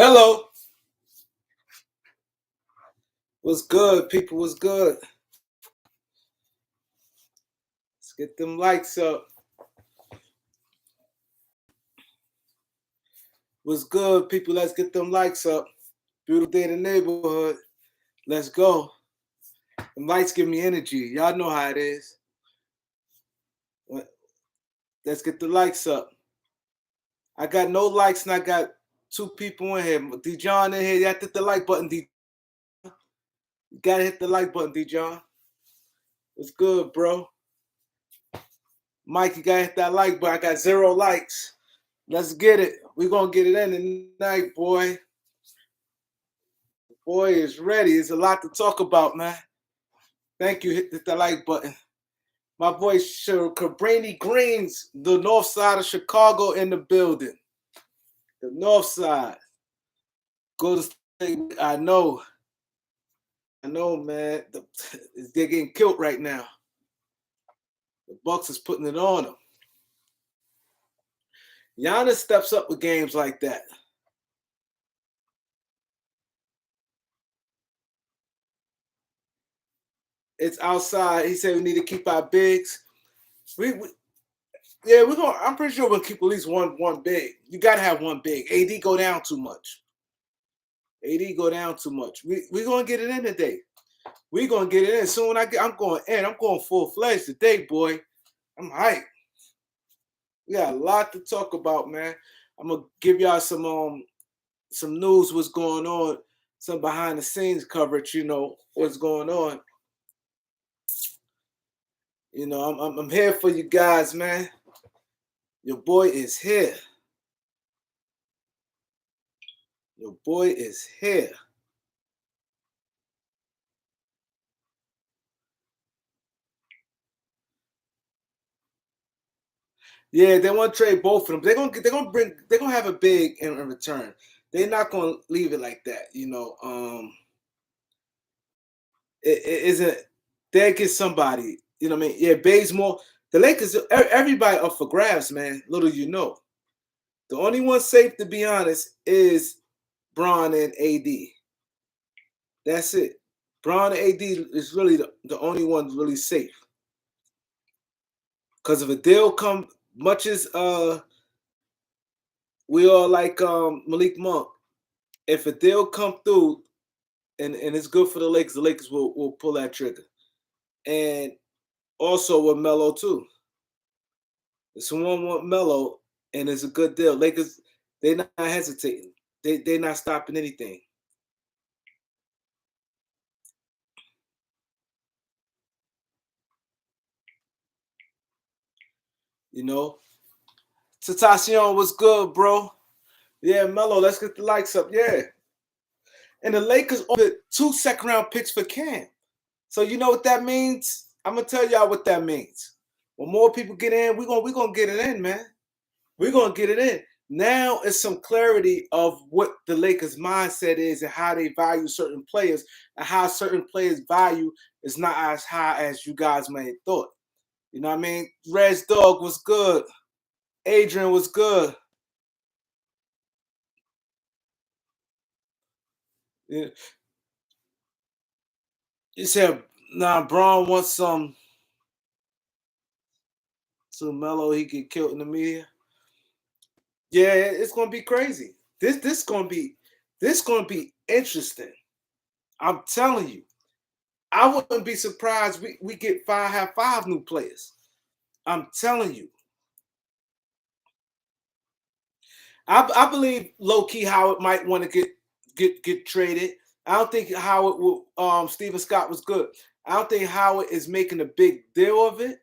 Hello. What's good, people? What's good? Let's get them likes up. What's good, people? Let's get them likes up. Beautiful day in the neighborhood. Let's go. Them lights give me energy. Y'all know how it is. Let's get the likes up. I got no likes and I got two people in here. D-John in here. You have to hit the like button, D. You gotta hit the like button, D-John. What's good, bro? Mike, you gotta hit that like button. I got 0 likes. Let's get it. We're gonna get it in tonight, boy. Boy is ready. There's a lot to talk about, man. Thank you. Hit the like button. My boy Cabrini Greens, the north side of Chicago in the building. The north side. Go to state. I know, man. They're getting killed right now. The Bucks is putting it on them. Giannis steps up with games like that. It's outside. He said we need to keep our bigs. We're gonna. I'm pretty sure we'll keep at least one big. You gotta have one big. AD go down too much. We're gonna get it in today. We're gonna get it in. Soon I'm going in. I'm going full-fledged today, boy. I'm hyped. We got a lot to talk about, man. I'm gonna give y'all some news, what's going on, some behind the scenes coverage, what's going on. I'm here for you guys, man. Your boy is here. Your boy is here. Yeah, they want to trade both of them. They're gonna have a big in return. They're not gonna leave it like that, It isn't. They get somebody, you know what I mean? Yeah, Bazemore. The Lakers, everybody up for grabs, man. Little you know. The only one safe, to be honest, is Bron and AD. That's it. Bron and AD is really the only one really safe. Because if a deal come, much as we all like Malik Monk, if a deal come through and it's good for the Lakers will pull that trigger. And also with Melo too. If someone want Melo and it's a good deal, Lakers, they're not hesitating. They're not stopping anything. Tentacion was good, bro. Yeah, Melo, let's get the likes up. Yeah. And the Lakers offered 2 second-round picks for Cam. So you know what that means? I'm gonna tell y'all what that means. When more people get in, we're gonna get it in, man. We're gonna get it in. Now it's some clarity of what the Lakers' mindset is and how they value certain players and how certain players' value is not as high as you guys may have thought. You know what I mean? Red's Dog was good. Adrian was good. Yeah. You said, nah, Braun wants some Melo, he get killed in the media. Yeah, it's gonna be crazy. This gonna be interesting. I'm telling you. I wouldn't be surprised we have 5 new players. I'm telling you. I believe low-key Howard might want to get traded. I don't think Howard will Stephen Scott was good. I don't think Howard is making a big deal of it.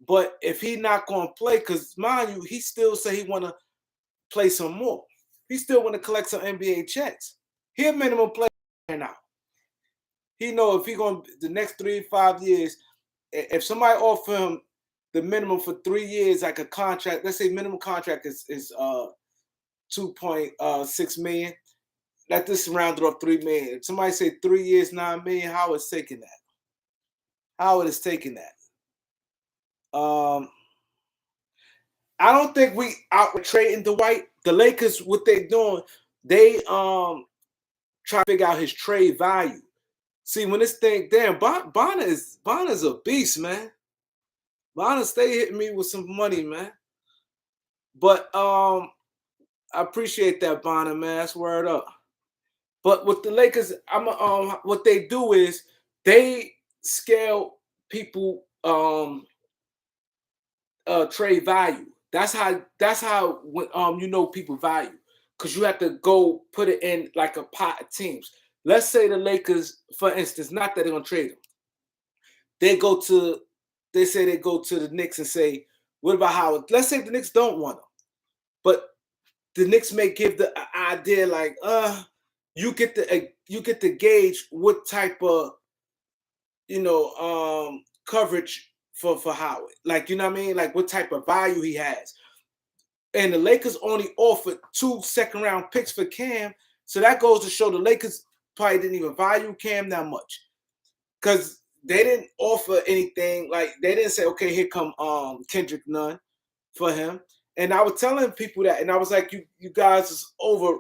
But if he not gonna play, because mind you, he still say he wanna play some more. He still want to collect some NBA checks. He a minimum player now. He know if he going the next 3 to 5 years, if somebody offer him the minimum for 3 years, like a contract, let's say minimum contract is 2.6 million. Let this round it up 3 million. If somebody say 3 years, 9 million, Howard's taking that. Howard is taking that. I don't think we out trading Dwight. The Lakers, what they doing, they try to figure out his trade value. See, when this thing, damn, Bonner's a beast, man. Bonner stay hitting me with some money, man. But I appreciate that, Bonner, man. That's word up. But with the Lakers, what they do is they scale people trade value. That's how you know people value, because you have to go put it in like a pot of teams. Let's say the Lakers, for instance, not that they're gonna trade them. They go to they say they go to the Knicks and say, what about Howard? Let's say the Knicks don't want him, but the Knicks may give the idea like, you get to gauge what type of coverage for Howard. Like, you know what I mean? Like what type of value he has. And the Lakers only offered 2 second-round picks for Cam. So that goes to show the Lakers probably didn't even value Cam that much. Because they didn't offer anything. Like they didn't say, okay, here come Kendrick Nunn for him. And I was telling people that, and I was like, you guys is over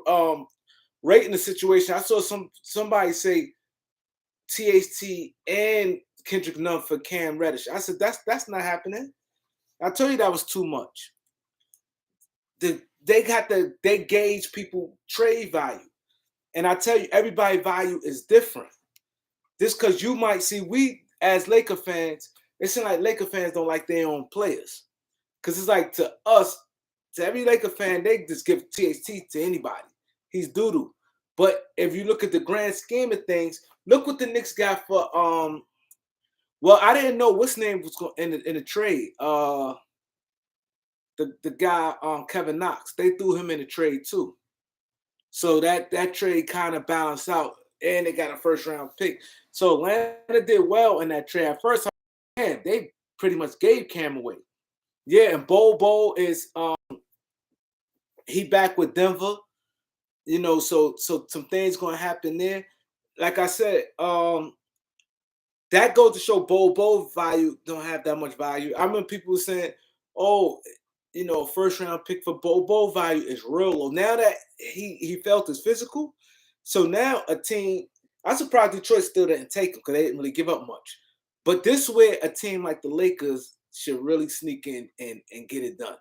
rating the situation. I saw somebody say THT and Kendrick Nunn for Cam Reddish. I said that's not happening. I told you that was too much. They gauge people trade value, and I tell you, everybody value is different. This because you might see, we as Laker fans, it seems like Laker fans don't like their own players, because it's like to us, to every Laker fan, they just give THT to anybody. He's doodoo. But if you look at the grand scheme of things, look what the Knicks got for well, I didn't know what's name was going in the trade. The guy Kevin Knox, they threw him in the trade too. So that trade kind of balanced out, and they got a first-round pick. So Atlanta did well in that trade. At first, man, they pretty much gave Cam away. Yeah, and Bo is he back with Denver. So some things gonna happen there. Like I said, that goes to show Bo value don't have that much value. I remember people saying, "Oh, first round pick for Bo value is real low." Now that he felt his physical, so now a team. I'm surprised Detroit still didn't take him because they didn't really give up much. But this way, a team like the Lakers should really sneak in and get it done.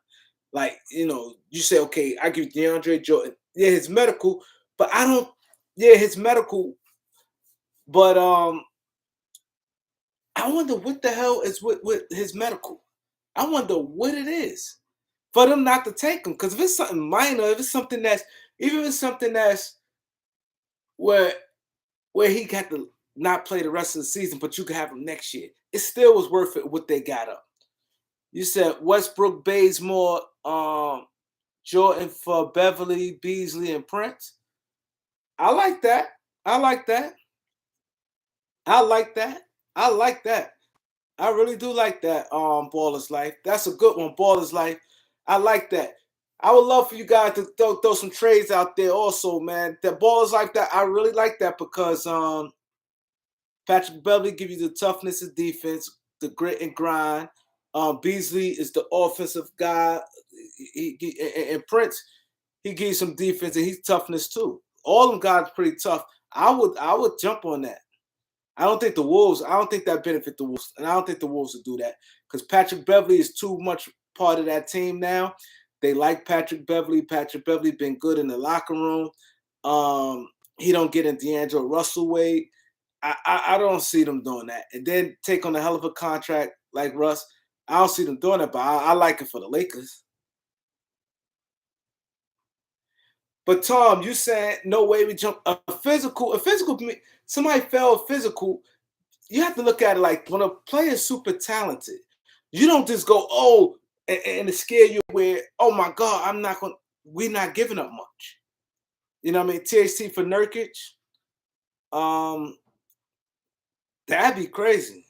Like, you say, okay, I give DeAndre Jordan, yeah, his medical, but I don't, yeah, his medical, but I wonder what the hell is with his medical. I wonder what it is for them not to take him. Because if it's something minor, if it's something that's, even if it's something that's where he got to not play the rest of the season, but you can have him next year, it still was worth it what they got up. You said Westbrook, Bazemore, Jordan for Beverly, Beasley, and Prince. I like that. I like that. I like that. I like that. I really do like that. Baller's Life. That's a good one. Baller's Life. I like that. I would love for you guys to throw some trades out there also, man. That Baller's Life. That I really like that because Patrick Beverly give you the toughness of defense, the grit and grind. Beasley is the offensive guy. And Prince, he gives some defense and he's toughness too. All them guys pretty tough. I would jump on that. I don't think that benefit the Wolves, and I don't think the Wolves will do that because Patrick Beverly is too much part of that team now. They like Patrick Beverly. Patrick Beverly been good in the locker room. He don't get in D'Angelo Russell way. I don't see them doing that. And then take on a hell of a contract like Russ. I don't see them doing that, but I like it for the Lakers. But Tom, you said no way we jump a physical. Somebody fell physical. You have to look at it like when a player is super talented, you don't just go, oh, and it scare you where, oh my God, we're not giving up much. You know what I mean? THT for Nurkic, that'd be crazy.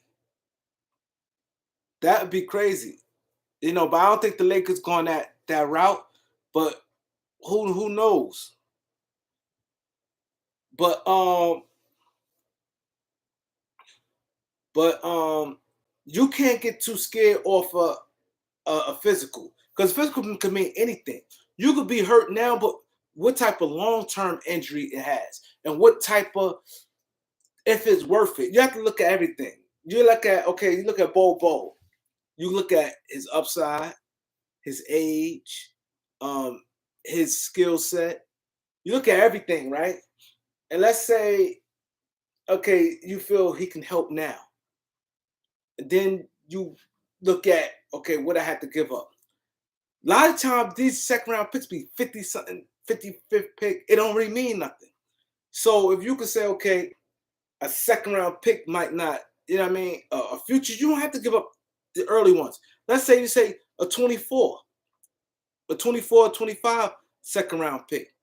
That'd be crazy. But I don't think the Lakers going that route. But who knows? But you can't get too scared off a physical because physical can mean anything. You could be hurt now, but what type of long-term injury it has, and what type of, if it's worth it. You have to look at everything. You look at, okay, you look at Bo. You look at his upside, his age, um, his skill set. You look at everything, right? And let's say, okay, you feel he can help now. And then you look at, okay, what I had to give up. A lot of times these second round picks be 50 something, 55th pick. It don't really mean nothing. So if you could say, okay, a second round pick might not, you know what I mean, a future, you don't have to give up the early ones. Let's say you say a 24, a 24, 25 second round pick,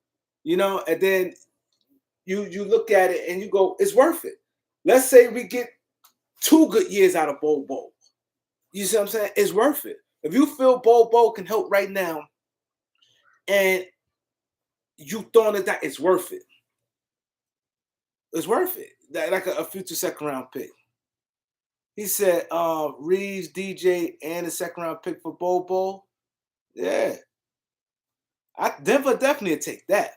and then you look at it and you go, it's worth it. Let's say we get 2 good years out of Bo. You see what I'm saying? It's worth it. If you feel Bo can help right now and you throwing it that, it's worth it. It's worth it. That, like a future second round pick. He said Reeves, DJ, and a second round pick for Bo. Yeah. Denver definitely take that.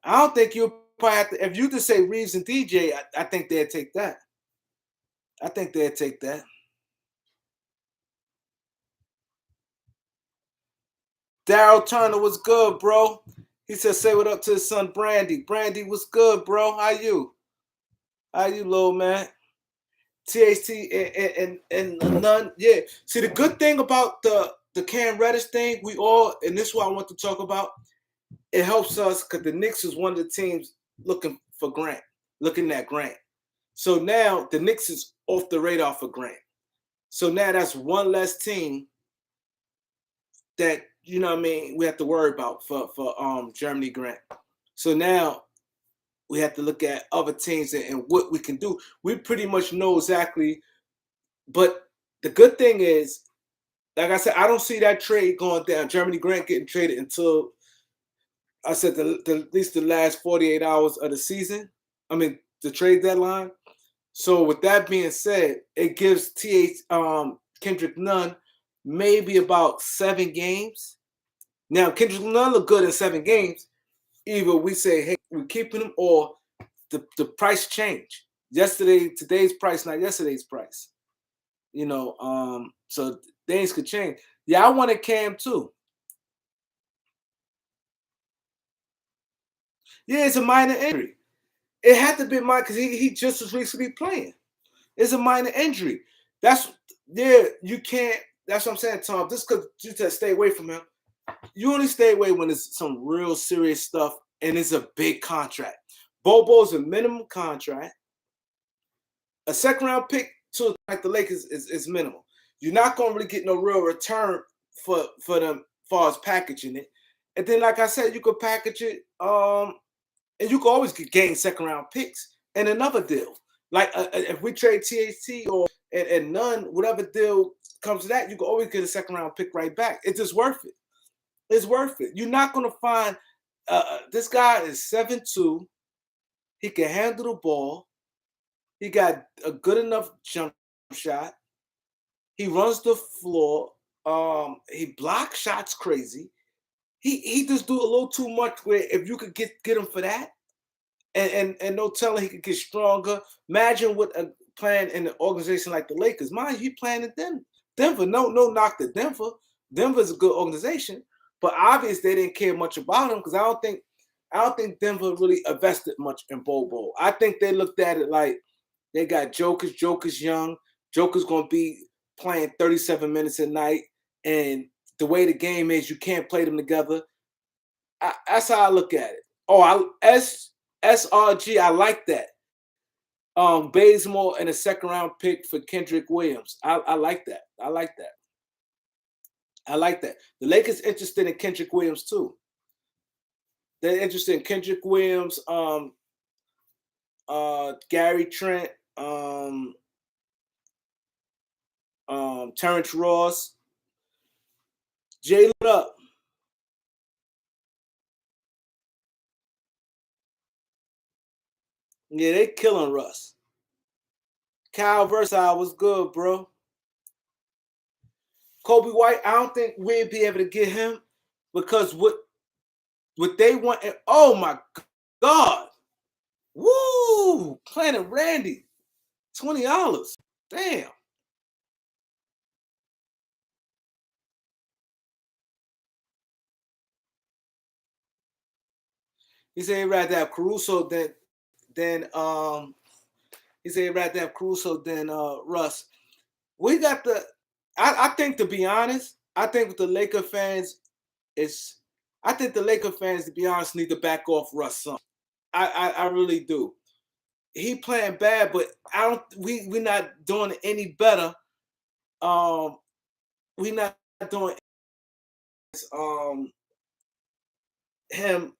I don't think you'll probably have to, if you just say Reeves and DJ, I think they'd take that. I think they'd take that. Daryl Turner was good, bro. He said, say what up to his son, Brandy. Brandy was good, bro. How you? How you, little man? THT and none. Yeah. See, the good thing about the Cam Reddish thing, and this is what I want to talk about, it helps us because the Knicks is one of the teams looking at Grant. So now the Knicks is off the radar for Grant. So now that's one less team that, you know what I mean, we have to worry about for Germany Grant. So now we have to look at other teams and what we can do. We pretty much know exactly, but the good thing is, like I said, I don't see that trade going down. Germany Grant getting traded until, I said, at least the last 48 hours of the season. I mean, the trade deadline. So with that being said, it gives Kendrick Nunn maybe about 7 games. Now, Kendrick Nunn look good in 7 games. Either we say, hey, we're keeping him, or the price change. Today's price, not yesterday's price. So things could change. Yeah, I wanted Cam too. Yeah, it's a minor injury. It had to be minor because he just was recently playing. It's a minor injury. You can't. That's what I'm saying, Tom. Just because you just stay away from him. You only stay away when it's some real serious stuff and it's a big contract. Bobo's a minimum contract. A second round pick to like the Lakers is minimal. You're not gonna really get no real return for them as far as packaging it. And then, like I said, you could package it, and you can always gain second round picks and another deal. Like if we trade THT and none, whatever deal comes to that, you can always get a second round pick right back. It's just worth it. It's worth it. You're not gonna find this guy is 7'2". He can handle the ball. He got a good enough jump shot. He runs the floor. He blocks shots crazy. He just do a little too much. Where if you could get him for that, and no telling he could get stronger. Imagine what playing in an organization like the Lakers. Mind you, he playing in Denver. No knock to Denver. Denver's a good organization, but obviously they didn't care much about him because I don't think Denver really invested much in Bobo. I think they looked at it like they got Jokers. Joker's young. Joker's gonna be playing 37 minutes a night, and the way the game is, you can't play them together. That's how I look at it. Oh, SRG, I like that. Bazemore and a second round pick for Kendrick Williams. I like that. I like that. I like that. The Lakers interested in Kendrick Williams too. They're interested in Kendrick Williams, Gary Trent, Terrence Ross. Jay, what up? Yeah, they killing Russ. Kyle Versal was good, bro. Kobe White, I don't think we'd be able to get him because what they want. And, oh my God. Woo! Planet Randy. $20. Damn. He said he'd rather have Caruso than he said he'd rather have Caruso than Russ. We got the I think, to be honest, I think with the Laker fans, it's I think the Laker fans, to be honest, need to back off Russ some. I really do. He playing bad, but I don't we're not doing any better. Um we're not doing um him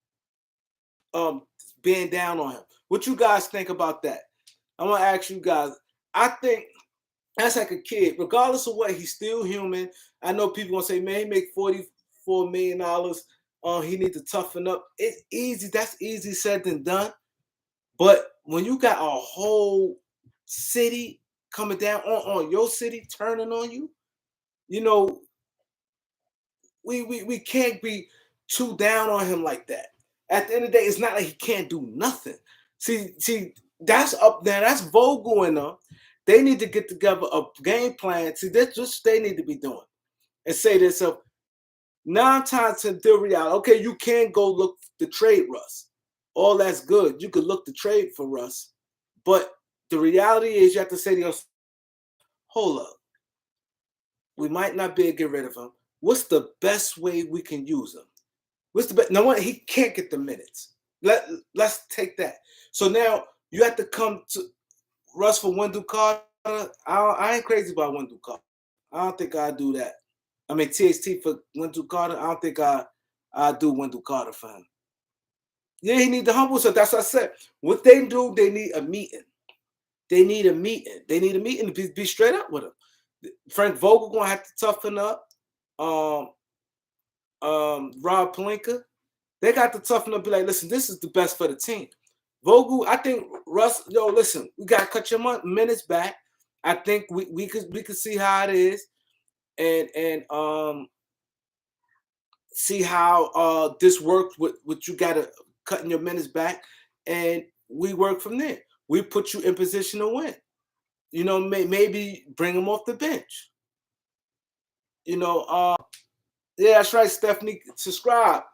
um being down on him. What you guys think about that? I want to ask you guys. I think that's like a kid. Regardless of what, he's still human. I know people gonna say, man, he make $44 million. He need to toughen up. It's easy. That's easy said than done. But when you got a whole city coming down on your city, turning on you, you know, we can't be too down on him like that. At the end of the day, it's not like he can't do nothing. See, that's up there. That's Vogel and them. They need to get together a game plan. See, that's what they need to be doing. And say this up 9 times to the reality. Okay, you can go look to trade Russ. All that's good. You could look to trade for Russ. But the reality is you have to say to yourself, hold up. We might not be able to get rid of him. What's the best way we can use him? What's the best? No one, he can't get the minutes. Let's take that. So now you have to come to Russ for Wendell Carter. I ain't crazy about Wendell Carter. I don't think I'd do that. I mean, THT for Wendell Carter. I don't think I'd do Wendell Carter for him. Yeah, he need to humble himself. That's what I said. What they do, they need a meeting. They need a meeting. They need a meeting to be straight up with him. Frank Vogel gonna have to toughen up. Rob Pelinka, they got to toughen up. Be like, listen, this is the best for the team. Vogel, I think Russ. Yo, listen, we got to cut your minutes back. I think we could see how it is, and see how this works with you got to cutting your minutes back, and we work from there. We put you in position to win. You know, maybe bring him off the bench. You know, yeah, that's right, Stephanie. Subscribe.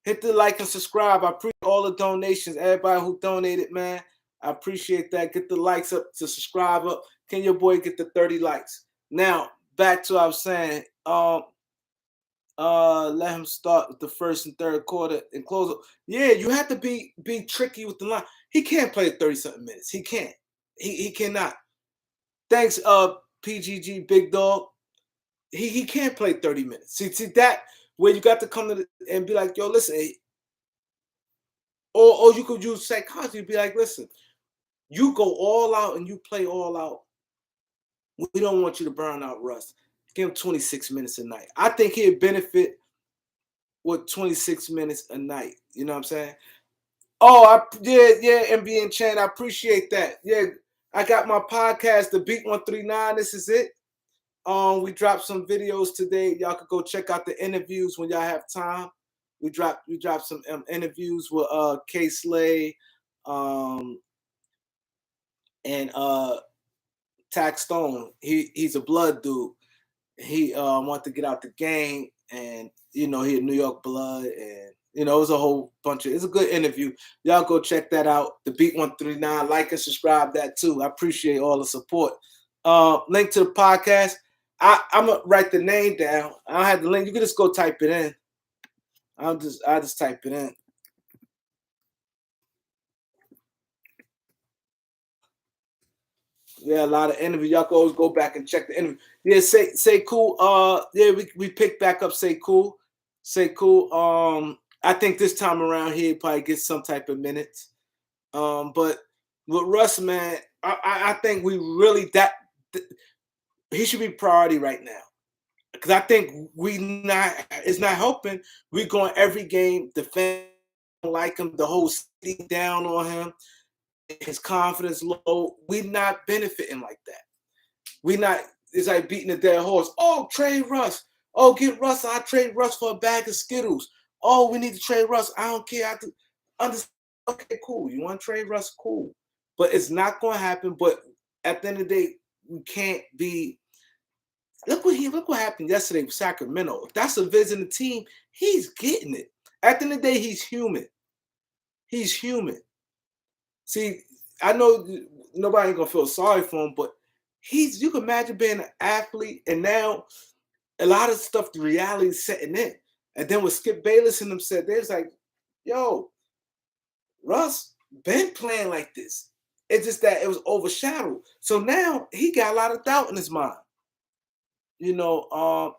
Hit the like and subscribe. I appreciate all the donations. Everybody who donated, man. I appreciate that. Get the likes up to subscribe up. Can your boy get the 30 likes? Now, back to what I was saying. Let him start with the first and third quarter and close up. Yeah, you have to be tricky with the line. He can't play 30-something minutes. He can't. He cannot. Thanks, PGG Big Dog. He can't play 30 minutes. See that where you got to come to and be like, yo, listen, or you could use psychology, be like, listen, you go all out and you play all out. We don't want you to burn out Russ. Give him 26 minutes a night. I think he'd benefit with 26 minutes a night. You know what I'm saying? Oh, yeah, NBA and Chan, I appreciate that. Yeah, I got my podcast, The Beat 139. This is it. We dropped some videos today. Y'all could go check out the interviews when y'all have time. We dropped some interviews with K Slay and Tax Stone. He's a blood dude. He wanted to get out the game, and he a New York blood, and it was a whole bunch of. It's a good interview. Y'all go check that out. The Beat 139. Like and subscribe that too. I appreciate all the support. Link to the podcast. I'm gonna write the name down. I don't have the link. You can just go type it in. I just type it in. Yeah, a lot of interviews. Y'all can always go back and check the interview. Yeah, say cool. Yeah, we picked back up. Say cool. I think this time around he probably gets some type of minutes. But with Russ, man, I think we really he should be priority right now. Because I think it's not helping. We're going every game, defend like him, the whole city down on him, his confidence low. We're not benefiting like that. It's like beating a dead horse. Oh, trade Russ. Oh, get Russ. I'll trade Russ for a bag of Skittles. Oh, we need to trade Russ. I don't care. I do understand. Okay, cool. You want to trade Russ? Cool. But it's not going to happen. But at the end of the day, we can't be. Look what happened yesterday with Sacramento. If that's a visiting team, he's getting it. At the end of the day, he's human. He's human. See, I know nobody gonna feel sorry for him, but you can imagine being an athlete and now a lot of stuff, the reality is setting in. And then when Skip Bayless and them said, they was like, yo, Russ been playing like this. It's just that it was overshadowed. So now he got a lot of doubt in his mind. You know,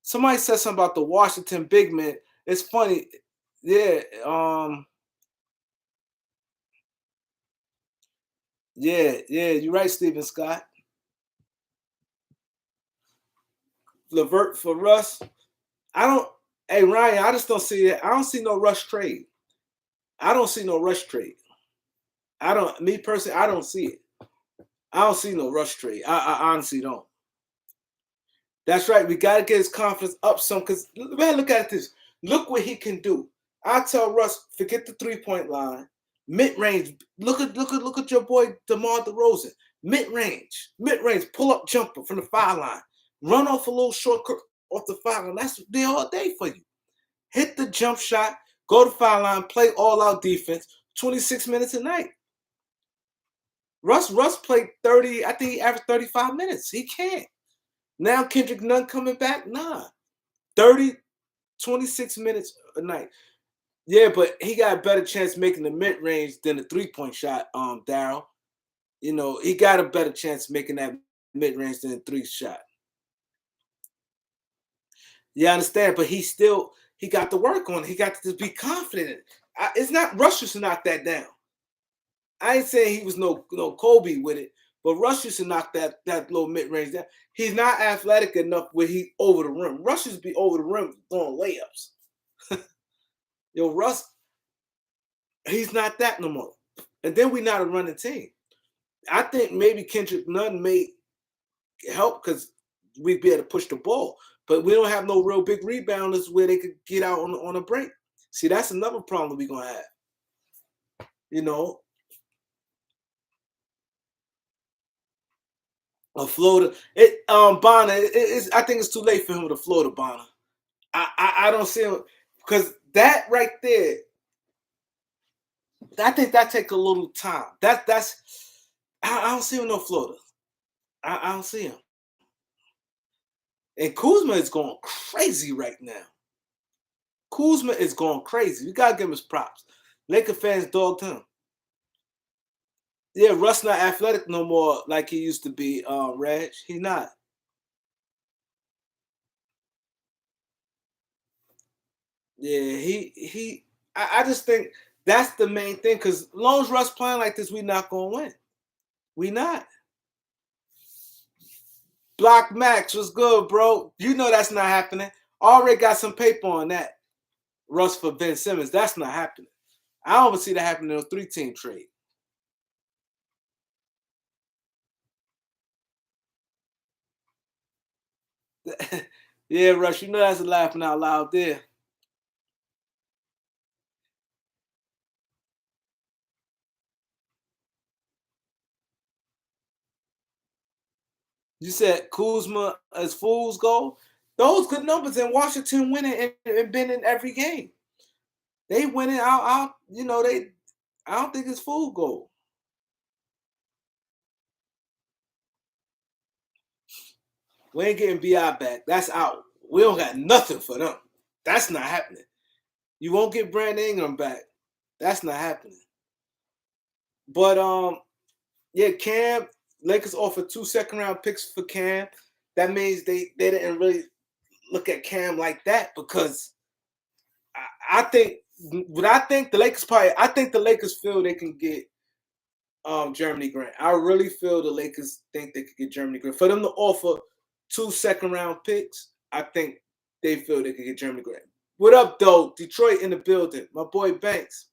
somebody said something about the Washington big man. It's funny. Yeah, yeah, you're right, Stephen Scott. Levert for Russ. I don't. Hey Ryan, I just don't see it. I don't see no rush trade. I don't see no rush trade. I don't. Me personally, I don't see it. I don't see no rush trade. I honestly don't. That's right. We got to get his confidence up some. Because man, look at this. Look what he can do. I tell Russ, forget the 3-point line. Mid range. Look at your boy DeMar DeRozan. Mid range. Pull up jumper from the foul line. Run off a little short off the foul line. That's there all day for you. Hit the jump shot. Go to foul line. Play all out defense. 26 minutes a night. Russ played 30. I think he averaged 35 minutes. He can't. Now Kendrick Nunn coming back? Nah. 30, 26 minutes a night. Yeah, but he got a better chance making the mid-range than the 3-point shot, Daryl. You know, he got a better chance making that mid-range than the 3 shot. You understand? But he got to work on it. He got to just be confident. It's not Russ used to knock that down. I ain't saying he was no Kobe with it, but Russ used to knock that little mid-range down. He's not athletic enough where he over the rim. Russ used to be over the rim throwing layups. Yo, Russ, he's not that no more. And then we're not a running team. I think maybe Kendrick Nunn may help because we'd be able to push the ball. But we don't have no real big rebounders where they could get out on a break. See, that's another problem we're going to have. You know, a floater. Bonner, I think it's too late for him with a floater, Bonner. I don't see him because that right there, I think that take a little time. I don't see him no floater. I don't see him. And Kuzma is going crazy right now. Kuzma is going crazy. You gotta give him his props. Laker fans dogged him. Yeah, Russ not athletic no more like he used to be, Reg. He's not. Yeah, I just think that's the main thing because as long as Russ playing like this, we not gonna win. We not. Block Max was good, bro. You know that's not happening. Already got some paper on that. Russ for Ben Simmons. That's not happening. I don't see that happening in a 3-team trade. Yeah, Russ, you know that's a laughing out loud there. You said Kuzma as fool's goal. Those good numbers in Washington winning and been in every game. They winning out. You know they. I don't think it's fool goal. We ain't getting Bi back. That's out. We don't got nothing for them. That's not happening. You won't get Brandon Ingram back. That's not happening. But yeah, Cam. Lakers offered 2 second-round picks for Cam. That means they didn't really look at Cam like that because I think the Lakers I think the Lakers feel they can get Jeremy Grant. I really feel the Lakers think they could get Jeremy Grant. For them to offer 2 second-round picks, I think they feel they could get Jeremy Grant. What up, though? Detroit in the building. My boy Banks.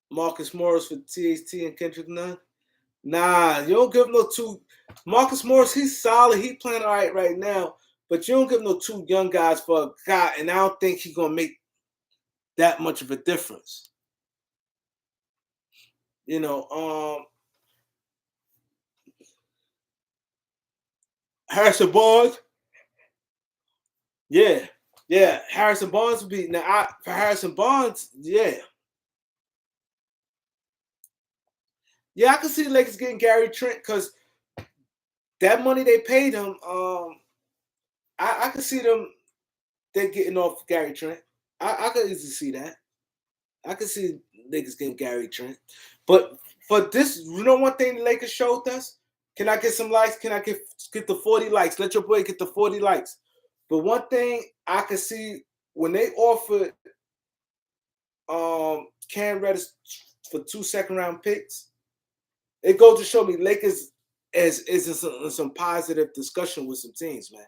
Marcus Morris for THT and Kendrick Nunn. Nah, you don't give him no 2. Marcus Morris, he's solid. He's playing all right now. But you don't give no two young guys for a guy, and I don't think he's gonna make that much of a difference. You know, Harrison Barnes, yeah, yeah. Harrison Barnes would be now. For Harrison Barnes, yeah, yeah. I can see the Lakers getting Gary Trent because that money they paid him. I can see them. They're getting off Gary Trent. I could easily see that. I could see niggas getting Gary Trent. But for this, you know one thing the Lakers showed us? Can I get some likes? Can I get the 40 likes? Let your boy get the 40 likes. But one thing I could see when they offered Cam Reddish for 2 second-round picks, it goes to show me Lakers is in some positive discussion with some teams, man.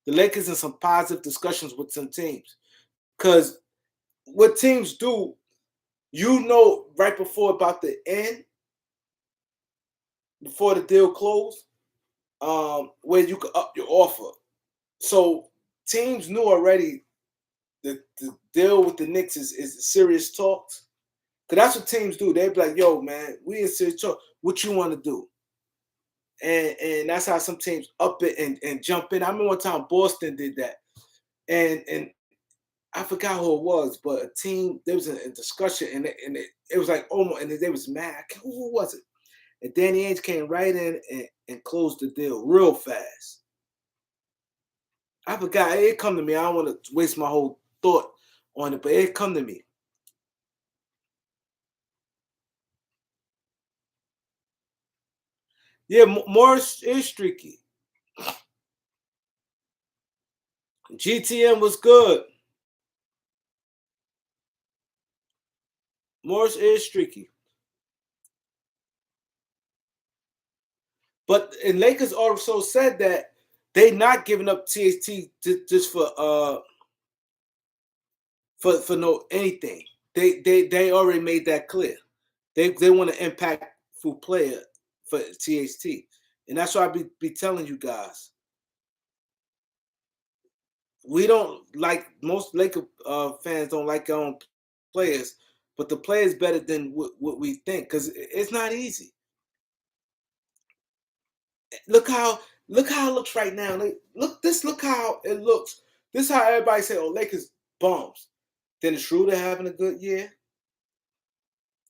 The Lakers in some positive discussions with some teams. Because what teams do, you know, right before about the end, before the deal closed, where you could up your offer. So teams knew already the deal with the Knicks is serious talks. Cause that's what teams do. They be like, yo, man, we in serious talk. What you want to do? And that's how some teams up it and jump in. I remember one time Boston did that. And I forgot who it was, but a team, there was a discussion and it was like almost, and they was mad. Who was it? And Danny Ainge came right in and closed the deal real fast. I forgot. It come to me. I don't want to waste my whole thought on it, but it come to me. Yeah, Morris is streaky. GTM was good. Morris is streaky. But and Lakers also said that they not giving up THT just for no anything. They already made that clear. They want an impactful player for THT. And that's why I be telling you guys. We don't like most Laker fans don't like our own players, but the player is better than what we think because it's not easy. Look how it looks right now. Look how it looks. This is how everybody say, "Oh, Lakers bums." Dennis Schroeder having a good year.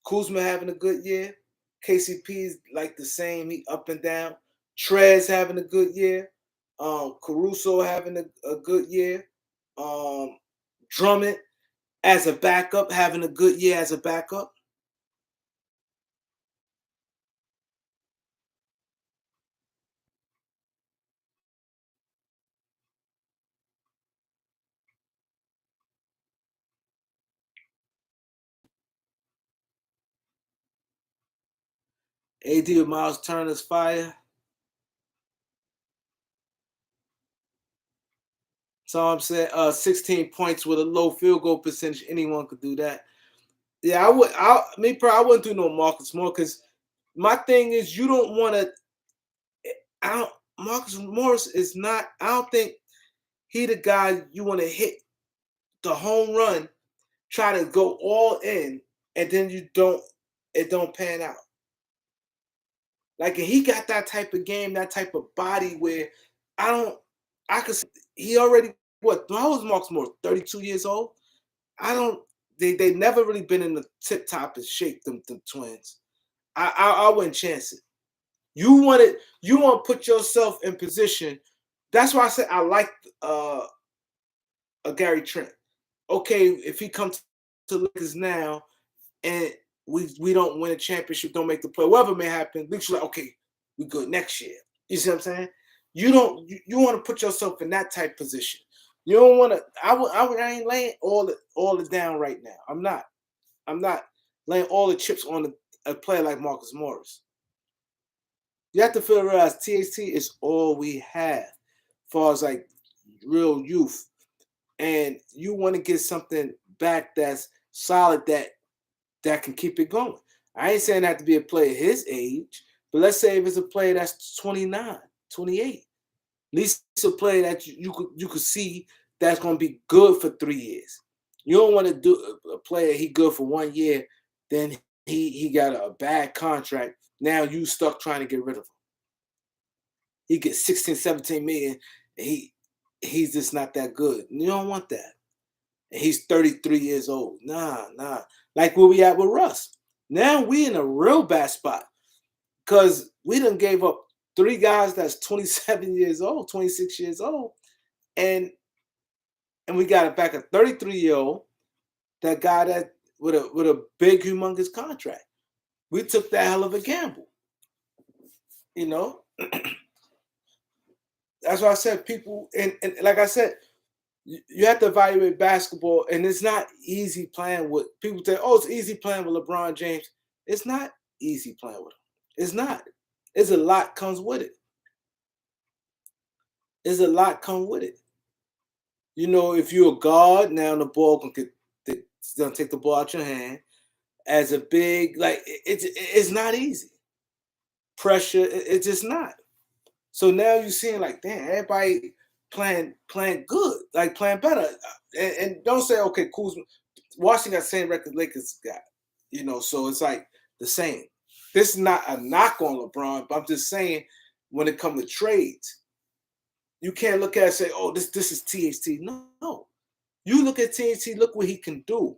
Kuzma having a good year. KCP is like the same. He up and down. Trez having a good year. Caruso having a good year. Drummond as a backup having a good year as a backup. AD with Miles Turner's fire. So I'm saying 16 points with a low field goal percentage. Anyone could do that. Yeah, I wouldn't do no Marcus Moore because my thing is you don't want to. I don't. Marcus Morris is not. I don't think he the guy you want to hit the home run, try to go all in, and then you don't. It don't pan out. Like he got that type of game, that type of body where I don't. I could. He already what? How old is Marcus Morris? 32 years old. I don't. They never really been in the tip top of shape. Them twins. I wouldn't chance it. You want it. You want to put yourself in position. That's why I said I like a Gary Trent. Okay, if he comes to Lakers now and we don't win a championship, don't make the play, whatever may happen, Lakers like okay, we good next year. You see what I'm saying? You don't. You want to put yourself in that type position. You don't want to. I ain't laying all it down right now. I'm not. I'm not laying all the chips on a player like Marcus Morris. You have to feel realize THT is all we have, as far as like real youth, and you want to get something back that's solid that can keep it going. I ain't saying that to be a player his age, but let's say if it's a player that's 29, 28. At least a player that you could see that's going to be good for 3 years. You don't want to do a player he good for 1 year, then he got a bad contract. Now you stuck trying to get rid of him. He gets 16, 17 million. And he's just not that good. You don't want that. And he's 33 years old. Nah. Like where we at with Russ. Now we in a real bad spot because we done gave up three guys that's 27 years old, 26 years old, and we got it back a 33-year-old, that guy that with a big humongous contract. We took that hell of a gamble. You know, that's why I said people, and like I said, you have to evaluate basketball, and it's not easy playing with people. Say, "Oh, it's easy playing with LeBron James." It's not easy playing with him. It's not. It's a lot comes with it. There's a lot come with it. You know, if you're a guard, now the ball it's gonna take the ball out your hand. As a big, like it's not easy. Pressure, it's just not. So now you're seeing like, damn, everybody playing good, like playing better. And don't say, okay, Kuzma, Washington got the same record Lakers got, so it's like the same. This is not a knock on LeBron, but I'm just saying when it comes to trades, you can't look at it and say, oh, this is THT. No. You look at THT, look what he can do.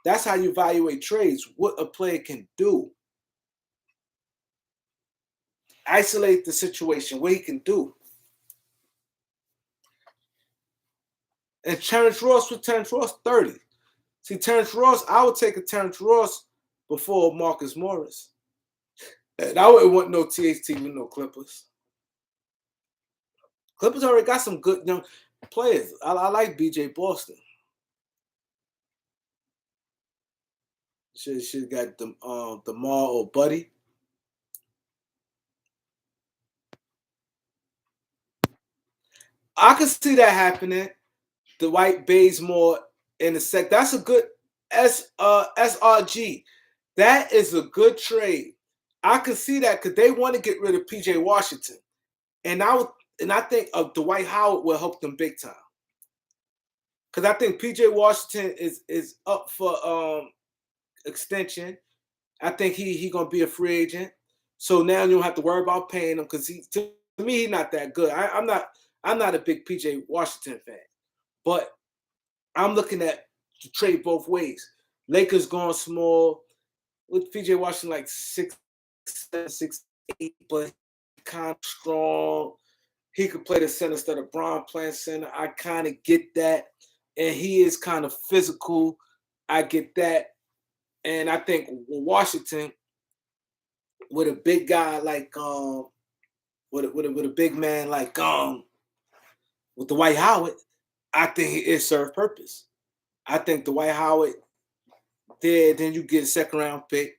That's how you evaluate trades, what a player can do. Isolate the situation, what he can do. And Terrence Ross, 30. See, Terrence Ross, I would take a Terrence Ross before Marcus Morris. And I wouldn't want no THT with no Clippers. Clippers already got some good young players. I like BJ Boston. Should got DeMar or Buddy. I can see that happening. Dwight Bazemore in the sec. That's a good SRG. That is a good trade. I can see that because they want to get rid of PJ Washington. And I think Dwight Howard will help them big time. Because I think PJ Washington is up for extension. I think he gonna be a free agent. So now you don't have to worry about paying him because to me he's not that good. I'm not a big PJ Washington fan, but I'm looking at the trade both ways. Lakers going small with PJ Washington like 6'7", 6'8", but kind of strong. He could play the center instead of Bron playing center. I kind of get that. And he is kind of physical. I get that. And I think Washington, with a big guy like with a big man like with Dwight Howard, I think it served purpose. I think Dwight Howard there, then you get a second round pick.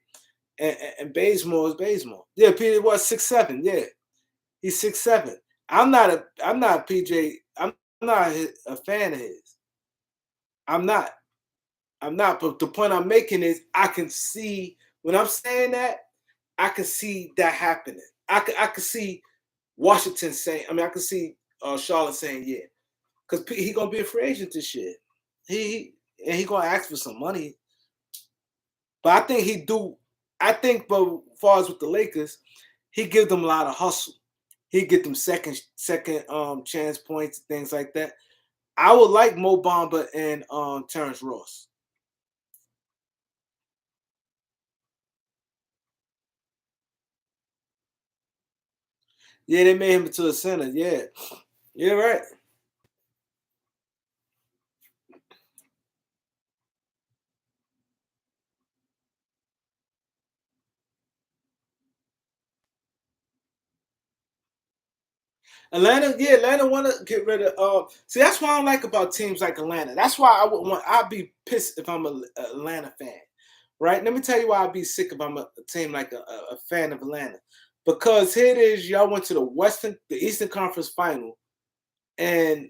And Bazemore is Bazemore. Yeah, Peter was 6'7". Yeah. He's 6'7". I'm not PJ. I'm not a fan of his. I'm not. But the point I'm making is I can see when I'm saying that, I can see that happening. I can see Washington saying, I can see Charlotte saying, yeah. Because he gonna be a free agent this year. He gonna ask for some money. But I think but as far as with the Lakers, he give them a lot of hustle. He get them second chance points, things like that. I would like Mo Bamba and Terrence Ross. Yeah, they made him into a center. Yeah. You're right. Atlanta want to get rid of. See, that's what I don't like about teams like Atlanta. That's why I'd be pissed if I'm an Atlanta fan, right? Let me tell you why I'd be sick if I'm a team like a fan of Atlanta, because here it is, y'all went to the Eastern Conference Final, and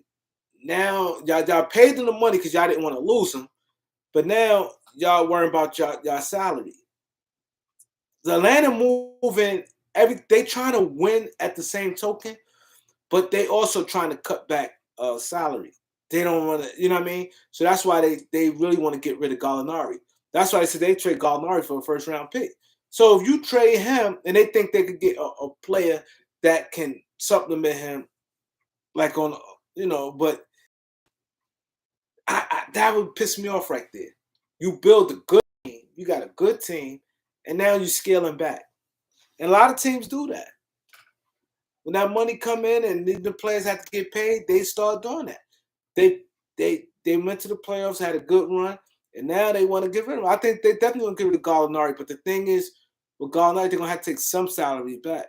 now y'all paid them the money because y'all didn't want to lose them, but now y'all worrying about y'all salary. The Atlanta moving they trying to win at the same token. but they also trying to cut back salary. They don't want to, you know what I mean? So that's why they really want to get rid of Gallinari. That's why I said they trade Gallinari for a first round pick. So if you trade him and they think they could get a player that can supplement him, like on, but that would piss me off right there. You build a good team, you got a good team, and now you're scaling back. And a lot of teams do that. When that money come in and the players have to get paid, they start doing that. They went to the playoffs, had a good run, and now they want to get rid of him. I think they definitely want to get rid of Gallinari, but the thing is, with Gallinari, they're gonna have to take some salary back.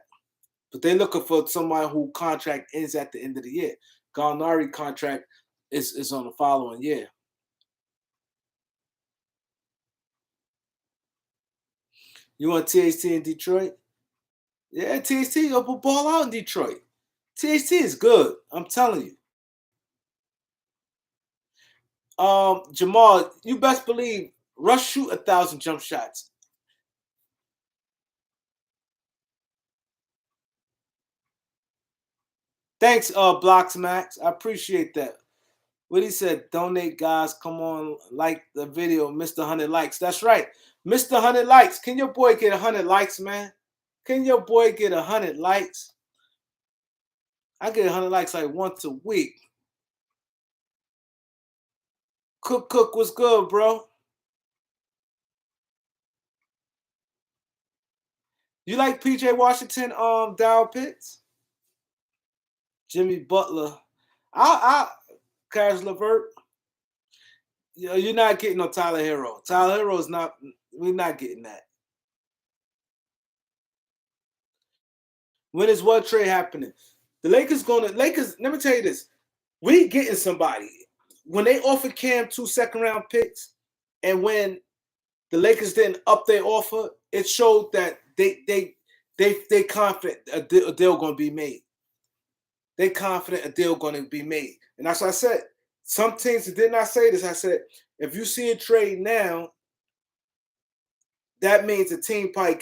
But they're looking for someone who contract ends at the end of the year. Gallinari contract is on the following year. You want THT in Detroit? Yeah, THT will ball out in Detroit. THT is good. I'm telling you. Jamal, you best believe Russ shoot 1,000 jump shots. Thanks, Blocks Max. I appreciate that. What he said, donate, guys. Come on, like the video, Mr. 100 likes. That's right. Mr. 100 likes. Can your boy get 100 likes, man? Can your boy get 100 likes? I get 100 likes like once a week. Cook, what's good, bro? You like PJ Washington, Dow Pitts? Jimmy Butler. Cash LeVert. You're not getting no Tyler Hero. Tyler Hero is not. We're not getting that. When is what trade happening? The Lakers. Let me tell you this. We getting somebody. When they offered Cam 2 second-round picks, and when the Lakers didn't up their offer, it showed that they confident a deal going to be made. They confident a deal going to be made, and that's what I said. Some teams did not say this. I said, if you see a trade now, that means the team probably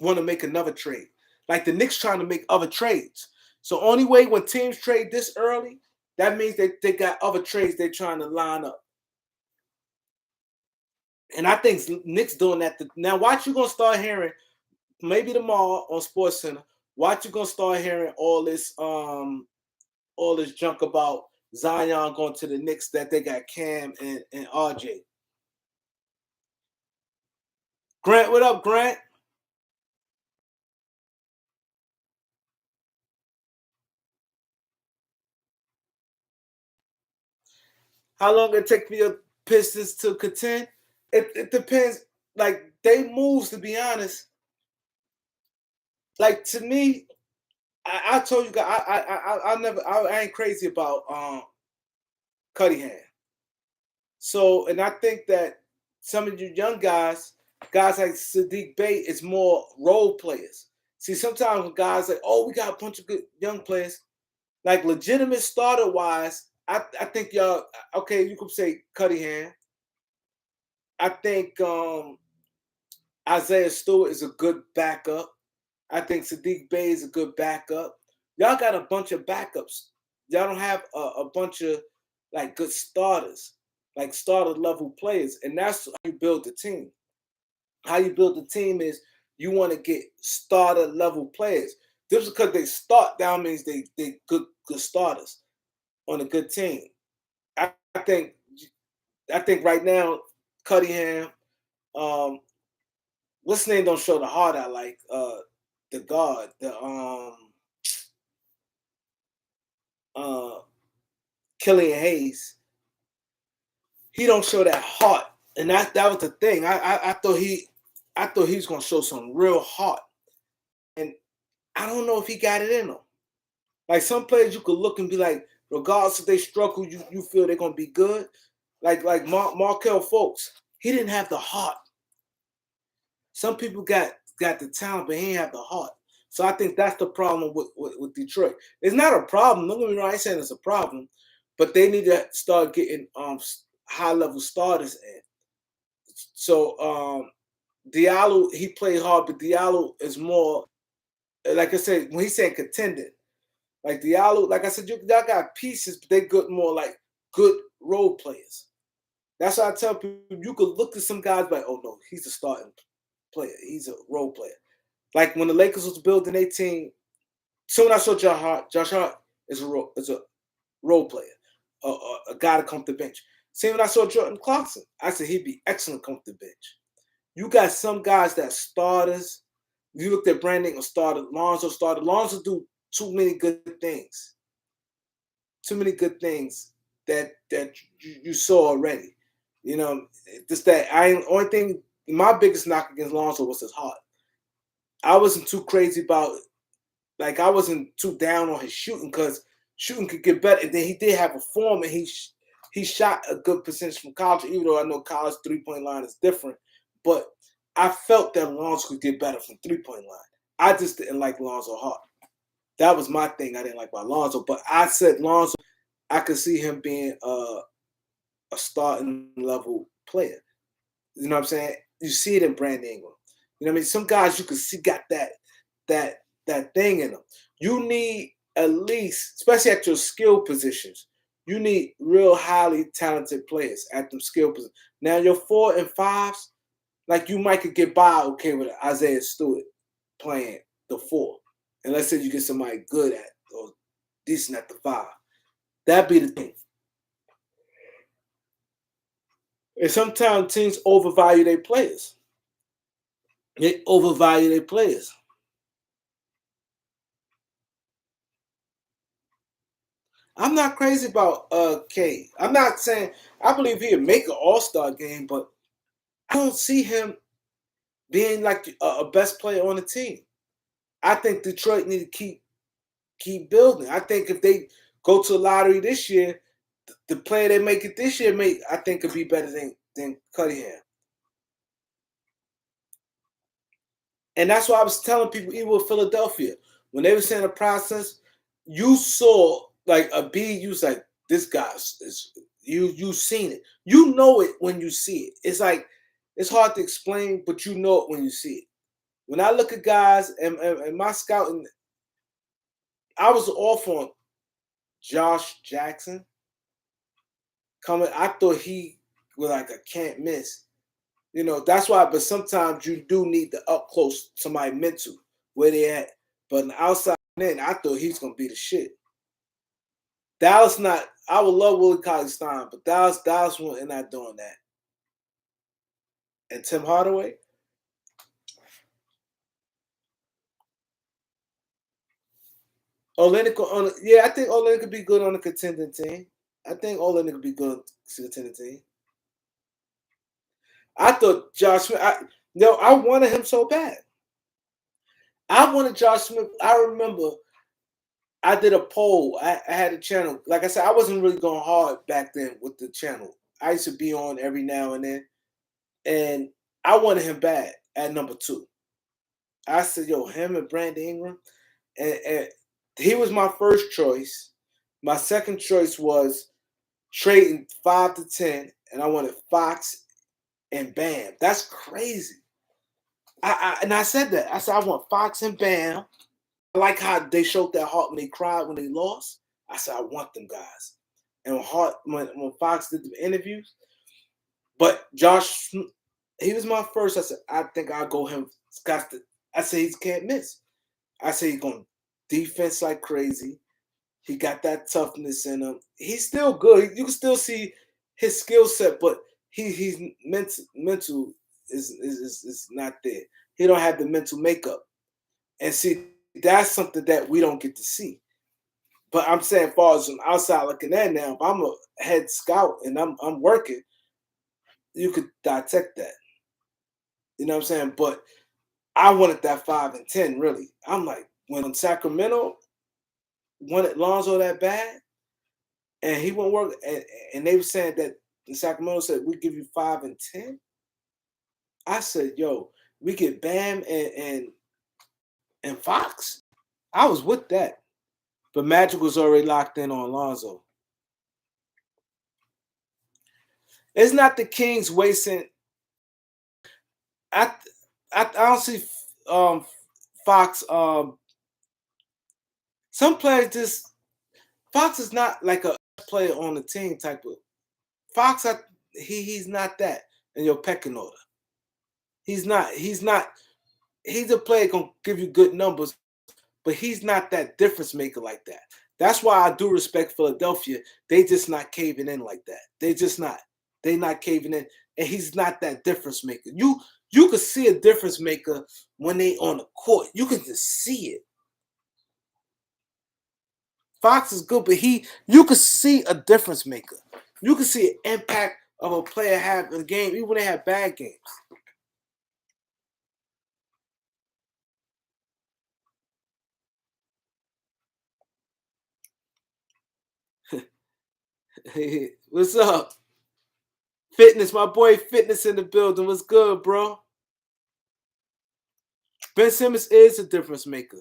want to make another trade. Like the Knicks trying to make other trades. So only way when teams trade this early, that means they got other trades they're trying to line up. And I think Knicks doing that. Now watch, you going to start hearing, maybe tomorrow on SportsCenter, watch, you going to start hearing all this junk about Zion going to the Knicks, that they got Cam and RJ. Grant, what up, Grant? How long it take for your Pistons to contend? It depends. Like they moves, to be honest. Like to me, I told you guys, I ain't crazy about Cunningham. So, and I think that some of you young guys like Sadiq Bey, is more role players. See, sometimes when guys like, oh, we got a bunch of good young players, like legitimate starter wise, I think y'all, okay, you could say Cunningham. I think Isaiah Stewart is a good backup. I think Sadiq Bey is a good backup. Y'all got a bunch of backups. Y'all don't have a bunch of like good starters, like starter level players, and that's how you build the team. How you build the team is you want to get starter level players. Just because they start down means they good starters on a good team. I think right now Cunningham, what's his name don't show the heart I like. The guard, Killian Hayes. He don't show that heart, and that was the thing. I thought he was gonna show some real heart, and I don't know if he got it in him. Like some players, you could look and be like, regardless if they struggle, you feel they're gonna be good. Like Markelle Fultz, he didn't have the heart. Some people got the talent, but he didn't have the heart. So I think that's the problem with Detroit. It's not a problem. Don't get me wrong. I ain't saying it's a problem, but they need to start getting high level starters in. So Diallo, he played hard, but Diallo is more, like I said, when he's saying contending, Like Diallo, like I said, y'all got pieces, but they good more like good role players. That's why I tell people you could look at some guys like, oh no, he's a starting player. He's a role player. Like when the Lakers was building their team, soon I saw Josh Hart is a role player, a guy to come to the bench. Same when I saw Jordan Clarkson, I said he'd be excellent come to the bench. You got some guys that starters. You looked at Brandon or started. Lonzo started. Lonzo do too many good things. Too many good things that you saw already. You know, just that only thing. My biggest knock against Lonzo was his heart. I wasn't too crazy about, like, I wasn't too down on his shooting because shooting could get better. And then he did have a form, and he shot a good percentage from college, even though I know college 3-point line is different. But I felt that Lonzo could get better from 3-point line. I just didn't like Lonzo Hart. That was my thing. I didn't like about Lonzo. But I said Lonzo, I could see him being a starting level player. You know what I'm saying? You see it in Brandon Ingram. You know what I mean? Some guys you can see got that thing in them. You need at least, especially at your skill positions, you need real highly talented players at them skill positions. Now your 4 and 5s, like you might could get by okay with Isaiah Stewart playing the 4. And let's say you get somebody good at or decent at the 5. That'd be the thing. And sometimes teams overvalue their players. They overvalue their players. I'm not crazy about K. I'm not saying I believe he'll make an all-star game, but I don't see him being like a best player on the team. I think Detroit need to keep building. I think if they go to a lottery this year, the player they make it this year I think could be better than Cunningham. And that's why I was telling people, even with Philadelphia, when they were saying the process, you saw like a B, you was like, this guy's is you seen it. You know it when you see it. It's like it's hard to explain, but you know it when you see it. When I look at guys and my scouting, I was off on Josh Jackson coming. I thought he was like a can't miss. You know, that's why, but sometimes you do need the up close somebody mental where they at. But on the outside in, I thought he's gonna be the shit. Dallas not, I would love Willie Cauley Stein, but Dallas wasn't not doing that. And Tim Hardaway, Olenek I think Olenek could be good on a contending team. I think Olenek could be good on a contending team. I thought Josh Smith, I wanted him so bad. I wanted Josh Smith. I remember I did a poll. I had a channel. Like I said, I wasn't really going hard back then with the channel. I used to be on every now and then. And I wanted him bad at number 2. I said, yo, him and Brandon Ingram. And he was my first choice. My second choice was trading 5 to 10. And I wanted Fox and Bam. That's crazy. And I said that. I said, I want Fox and Bam. I like how they showed that heart when they cried when they lost. I said, I want them guys. And when Fox did the interviews, but Josh, he was my first. I said, I think I'll go him. I said, he can't miss. I said, he's going defense like crazy. He got that toughness in him. He's still good. You can still see his skill set, but he's mental is not there. He don't have the mental makeup. And see, that's something that we don't get to see. But I'm saying, as far as from outside looking at now, if I'm a head scout and I'm working, you could detect that. You know what I'm saying? But I wanted that 5 and 10, really. I'm like, when Sacramento wanted Lonzo that bad, and he won't work, and they were saying that Sacramento said, we give you 5 and 10. I said, yo, we get Bam and Fox. I was with that. But Magic was already locked in on Lonzo. It's not the Kings wasting. I don't see Fox Some players just Fox is not like a player on the team type of Fox. He's not that in your pecking order. He's not. He's not. He's a player gonna give you good numbers, but he's not that difference maker like that. That's why I do respect Philadelphia. They just not caving in like that. They just not. They not caving in, and he's not that difference maker. You could see a difference maker when they on the court. You can just see it. Fox is good, but you could see a difference maker. You can see an impact of a player have in a game, even when they have bad games. Hey, what's up? Fitness, my boy Fitness in the building. What's good, bro? Ben Simmons is a difference maker,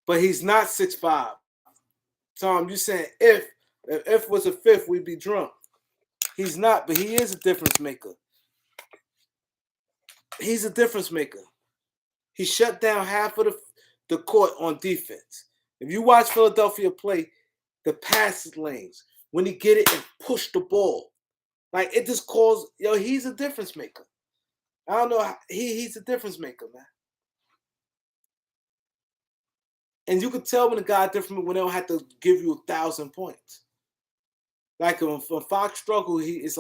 but he's not 6'5". Tom, you saying if was a fifth, we'd be drunk. He's not, but he is a difference maker. He's a difference maker. He shut down half of the court on defense. If you watch Philadelphia play, the passes lanes, when he get it and push the ball, like it just calls, he's a difference maker. I don't know. He's a difference maker, man. And you can tell when a guy different when they don't have to give you 1,000 points. Like when Fox struggle, he's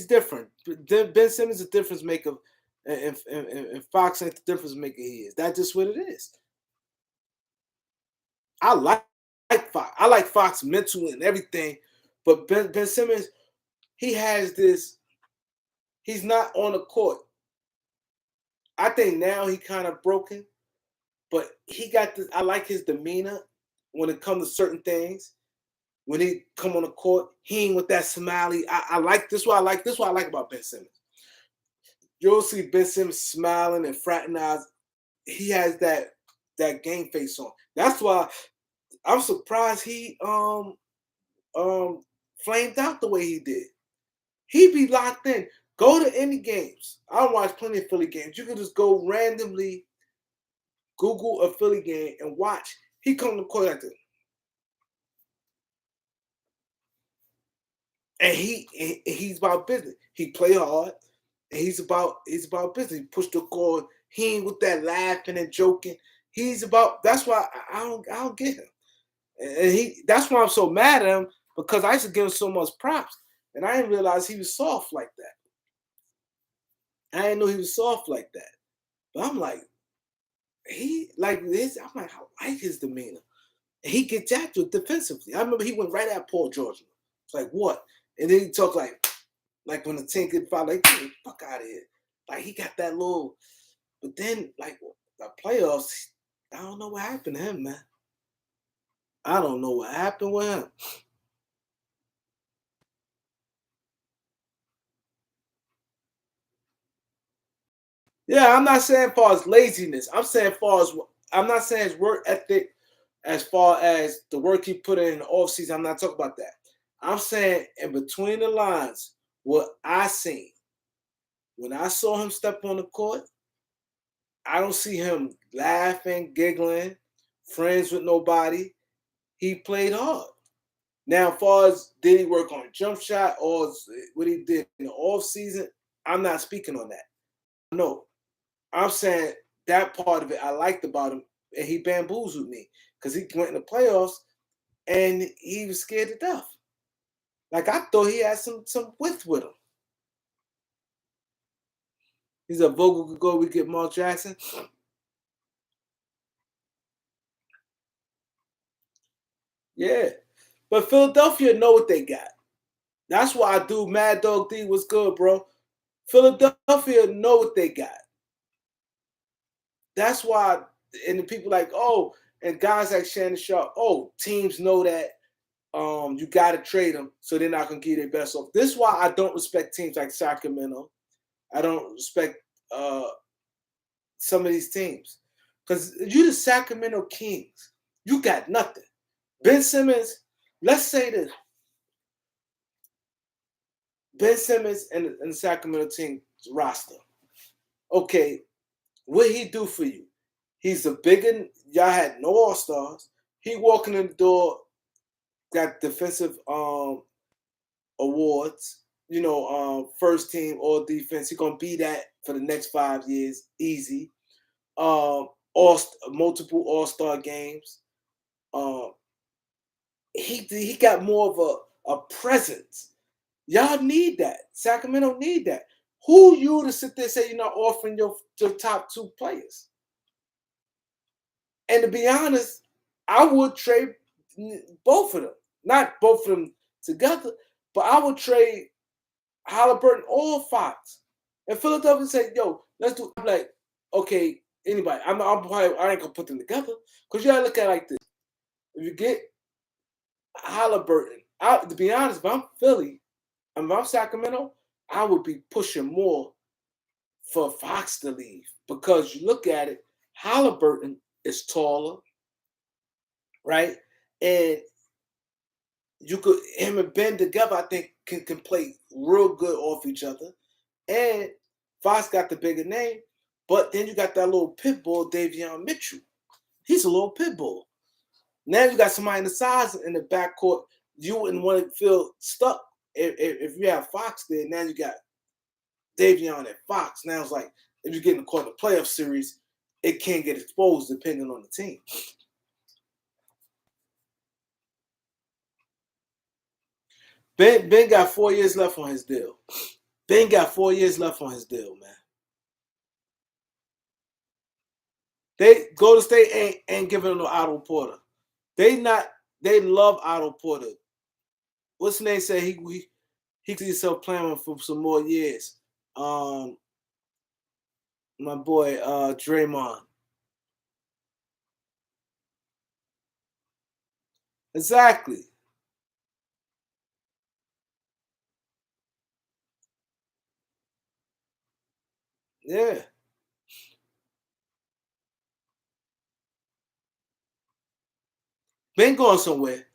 different. Ben Simmons is a difference maker, and Fox ain't the difference maker he is. That's just what it is. I like Fox. I like Fox mental and everything, but Ben Simmons, he has this. He's not on the court. I think now he kind of broken, but he got this. I like his demeanor when it comes to certain things. When he come on the court, he ain't with that smiley. I like this. What I like this. What I like about Ben Simmons. You'll see Ben Simmons smiling and fraternizing. He has that game face on. That's why I'm surprised he flamed out the way he did. He be locked in. Go to any games. I watch plenty of Philly games. You can just go randomly Google a Philly game and watch. He come to court like this. And he's about business. He play hard. And he's about business. He push the court. He ain't with that laughing and joking. He's about. That's why I don't get him. And that's why I'm so mad at him, because I used to give him so much props, and I didn't realize he was soft like that. I didn't know he was soft like that. But I'm like, he like this. I'm like, I like his demeanor. And he gets after it defensively. I remember he went right at Paul George. It's like, what? And then he talked like when the team get fouled, like, get the fuck out of here. Like he got that little, but then like the playoffs, I don't know what happened to him, man. I don't know what happened with him. Yeah, I'm not saying far as laziness. I'm not saying his work ethic as far as the work he put in the offseason. I'm not talking about that. I'm saying in between the lines, what I seen when I saw him step on the court, I don't see him laughing, giggling, friends with nobody. He played hard. Now, as far as did he work on a jump shot or what he did in the offseason, I'm not speaking on that. No, I'm saying that part of it I liked about him, and he bamboozled me because he went in the playoffs and he was scared to death. Like I thought he had some width with him. He's a Vogel could go. We get Mark Jackson. Yeah, but Philadelphia know what they got. That's why I do Mad Dog D was good, bro. Philadelphia know what they got. That's why, and the people like, oh, and guys like Shannon Sharp, oh, teams know that you got to trade them so they're not going to get their best off. This is why I don't respect teams like Sacramento. I don't respect some of these teams. Because you the Sacramento Kings. You got nothing. Ben Simmons, let's say this. Ben Simmons and the Sacramento team roster. Okay, what he do for you? He's a bigger. Y'all had no all-stars. He walking in the door, got defensive awards. First team all defense. He's gonna be that for the next 5 years, easy. All multiple all-star games. Um, he got more of a presence. Y'all need that. Sacramento need that. Who you to sit there and say you're not offering your top two players? And to be honest, I would trade both of them. Not both of them together, but I would trade Halliburton or Fox. And Philadelphia say, yo, let's do. I'm like, okay, anybody. I'm probably, I ain't gonna put them together. Because you gotta look at it like this. If you get Halliburton, to be honest, if I'm Philly, if I'm Sacramento, I would be pushing more for Fox to leave. Because you look at it, Halliburton is taller, right? And you could him and Ben together, I think, can play real good off each other. And Fox got the bigger name, but then you got that little pit bull, Davion Mitchell. He's a little pit bull. Now you got somebody in the size in the backcourt. You wouldn't want to feel stuck if you have Fox there. Now you got Davion and Fox. Now it's like if you get in the playoff series, it can get exposed depending on the team. Ben got 4 years left on his deal. Ben got 4 years left on his deal, man. They Golden State ain't giving him no Otto Porter. They love Otto Porter. What's his name say he sees himself playing for some more years. My boy Draymond. Exactly. Yeah. Ben going somewhere.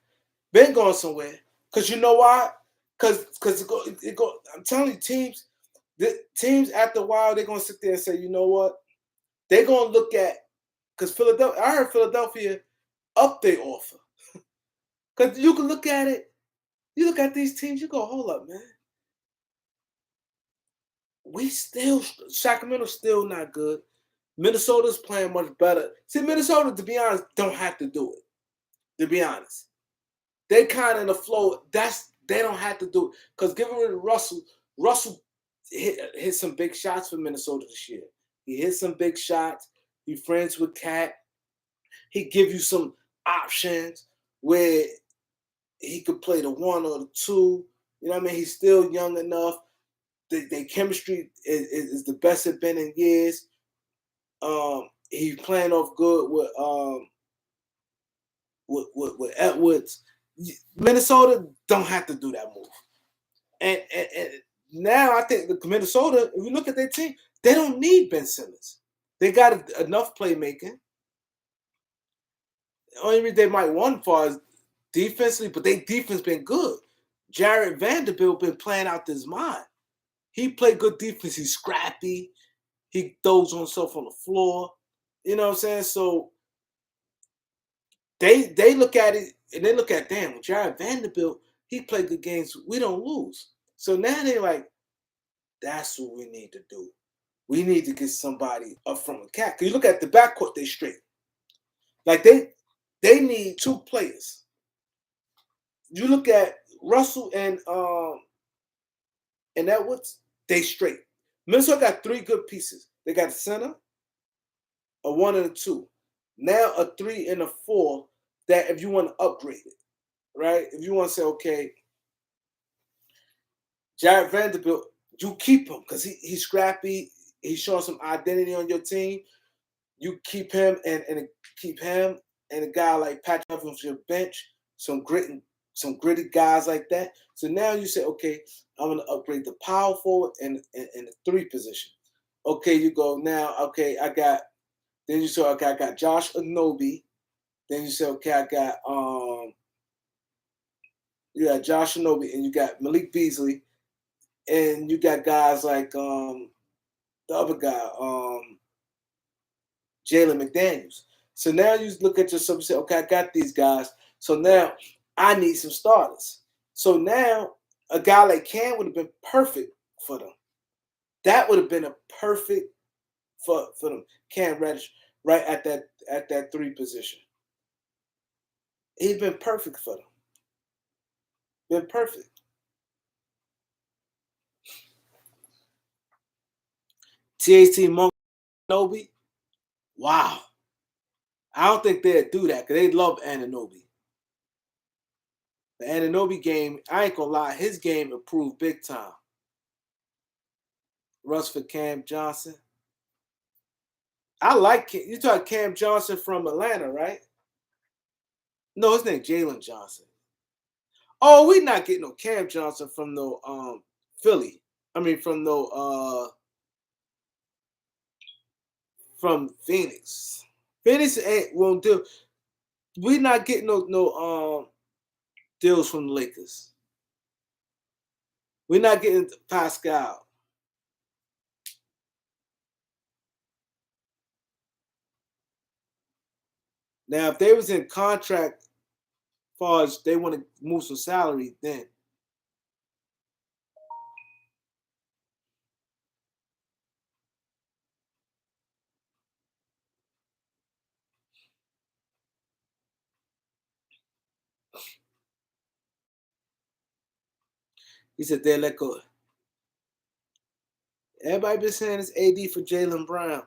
Ben going somewhere. Cause you know why? Cause I'm telling you, teams after a while they're gonna sit there and say, you know what? They're gonna look at because Philadelphia. I heard Philadelphia up their offer. Cause you can look at it. You look at these teams. You go, hold up, man. Sacramento's still not good. Minnesota's playing much better. See, Minnesota, to be honest, don't have to do it. To be honest, they kind of in the flow. They don't have to do it because given rid of Russell, Russell hit some big shots for Minnesota this year. He hit some big shots. He friends with Cat. He give you some options where he could play the one or the two. You know what I mean? He's still young enough. Their chemistry is the best it's been in years. He's playing off good with Edwards. Minnesota don't have to do that move. And now I think the Minnesota, if you look at their team, they don't need Ben Simmons. They got enough playmaking. The only reason they might want as far as defensively, but their defense been good. Jared Vanderbilt been playing out his mind. He played good defense. He's scrappy. He throws himself on the floor. You know what I'm saying? So they look at it and they look at, damn, Jared Vanderbilt, he played good games. We don't lose. So now they're like, that's what we need to do. We need to get somebody up from a cat. Because you look at the backcourt, they straight. Like they need two players. You look at Russell and Edwards, they straight. Minnesota got three good pieces. They got a center, a 1 and a 2. Now a 3 and a 4 that if you want to upgrade it, right? If you want to say, okay, Jared Vanderbilt, you keep him because he's scrappy. He's showing some identity on your team. You keep him and keep him and a guy like Patrick Evans your bench, some gritty guys like that. So now you say, okay, I'm gonna upgrade the power forward and the 3 position. Okay, you go now. Okay, I got Josh Onobi. Then you say, okay, I got you got Josh Onobi and you got Malik Beasley, and you got guys like the other guy, Jalen McDaniels. So now you look at yourself and say, okay, I got these guys. So now I need some starters. So now a guy like Cam would have been perfect for them. That would have been a perfect for them. Cam Reddish right at that 3 position. He'd been perfect for them. Been perfect. THT Monk Nobi. Wow. I don't think they'd do that because they love Anunoby. The Anunoby game, I ain't gonna lie, his game improved big time. Russ for Cam Johnson. I like you talk Cam Johnson from Atlanta, right? No, his name Jalen Johnson. Oh, we not getting no Cam Johnson from no Philly. I mean from Phoenix. Phoenix won't do. We not getting no deals from the Lakers. We're not getting Pascal. Now, if they was in contract, as far as they want to move some salary, then he said they let go. Everybody been saying it's AD for Jaylen Brown.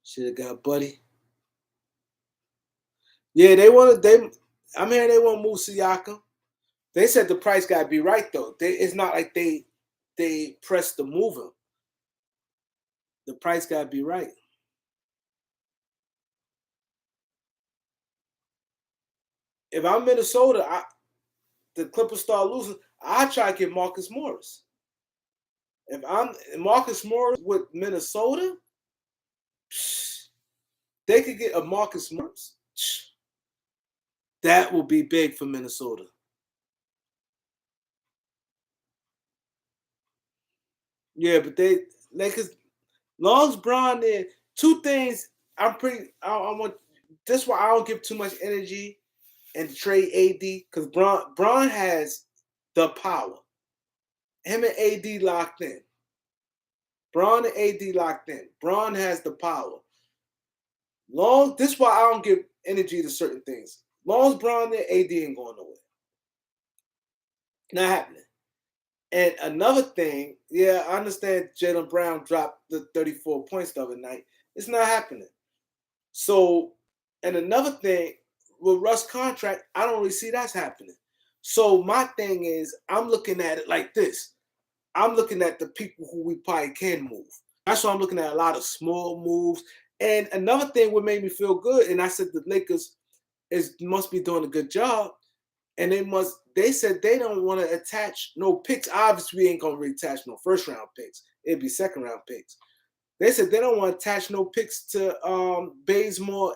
Should have got Buddy. Yeah, they want to. I'm hearing they want to move Siakam. They said the price got to be right though. It's not like they pressed to move him. The price got to be right. If I'm Minnesota, the Clippers start losing, I try to get Marcus Morris. If I'm Marcus Morris with Minnesota, they could get a Marcus Morris. That will be big for Minnesota. Yeah, but they Lakers, Longs Braun there. Two things I want. That's why I don't give too much energy and trade AD because Braun has the power. Him and AD locked in. Braun and AD locked in. Braun has the power. This is why I don't give energy to certain things. Long's Braun there, AD ain't going nowhere. Not happening. And another thing, yeah, I understand Jaylen Brown dropped the 34 points the other night. It's not happening. So, and another thing, with Russ' contract, I don't really see that's happening. So my thing is, I'm looking at it like this. I'm looking at the people who we probably can move. That's why I'm looking at a lot of small moves. And another thing what made me feel good, and I said the Lakers must be doing a good job. And they said they don't want to attach no picks. Obviously, we ain't gonna really attach no first round picks. It'd be second round picks. They said they don't want to attach no picks to Bazemore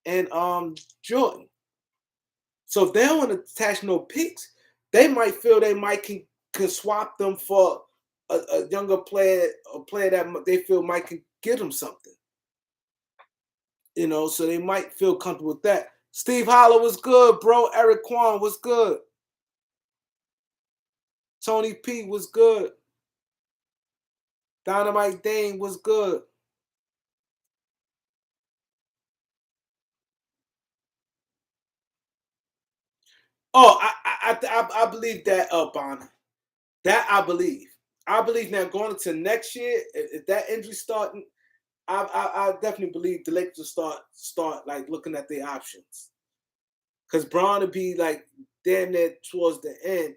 and Jordan. So if they don't want to attach no picks, they might feel they might can swap them for a younger player, a player that they feel might can give them something. You know, so they might feel comfortable with that. Steve Holler was good, bro. Eric Kwan was good. Tony P was good. Dynamite Dane was good. Oh, I believe that, Bonner. That I believe. I believe now going into next year, if that injury starting, I definitely believe the Lakers will start like looking at their options. Because Braun would be like damn near towards the end.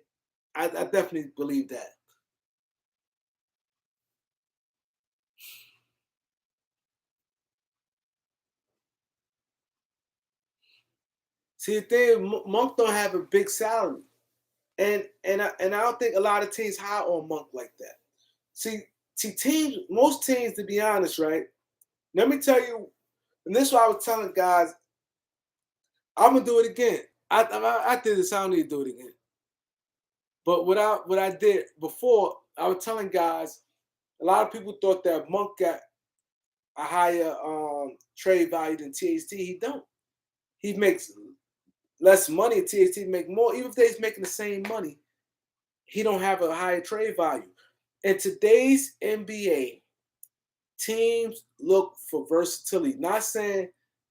I definitely believe that. See, the thing, Monk don't have a big salary, and I don't think a lot of teams hire on Monk like that. See, most teams, to be honest, right? Let me tell you, and this is what I was telling guys. I'm gonna do it again. I did this. I don't need to do it again. But what I did before, I was telling guys, a lot of people thought that Monk got a higher trade value than THT. He don't. He makes less money. THT make more. Even if they're making the same money, he don't have a higher trade value. In today's NBA, teams look for versatility. Not saying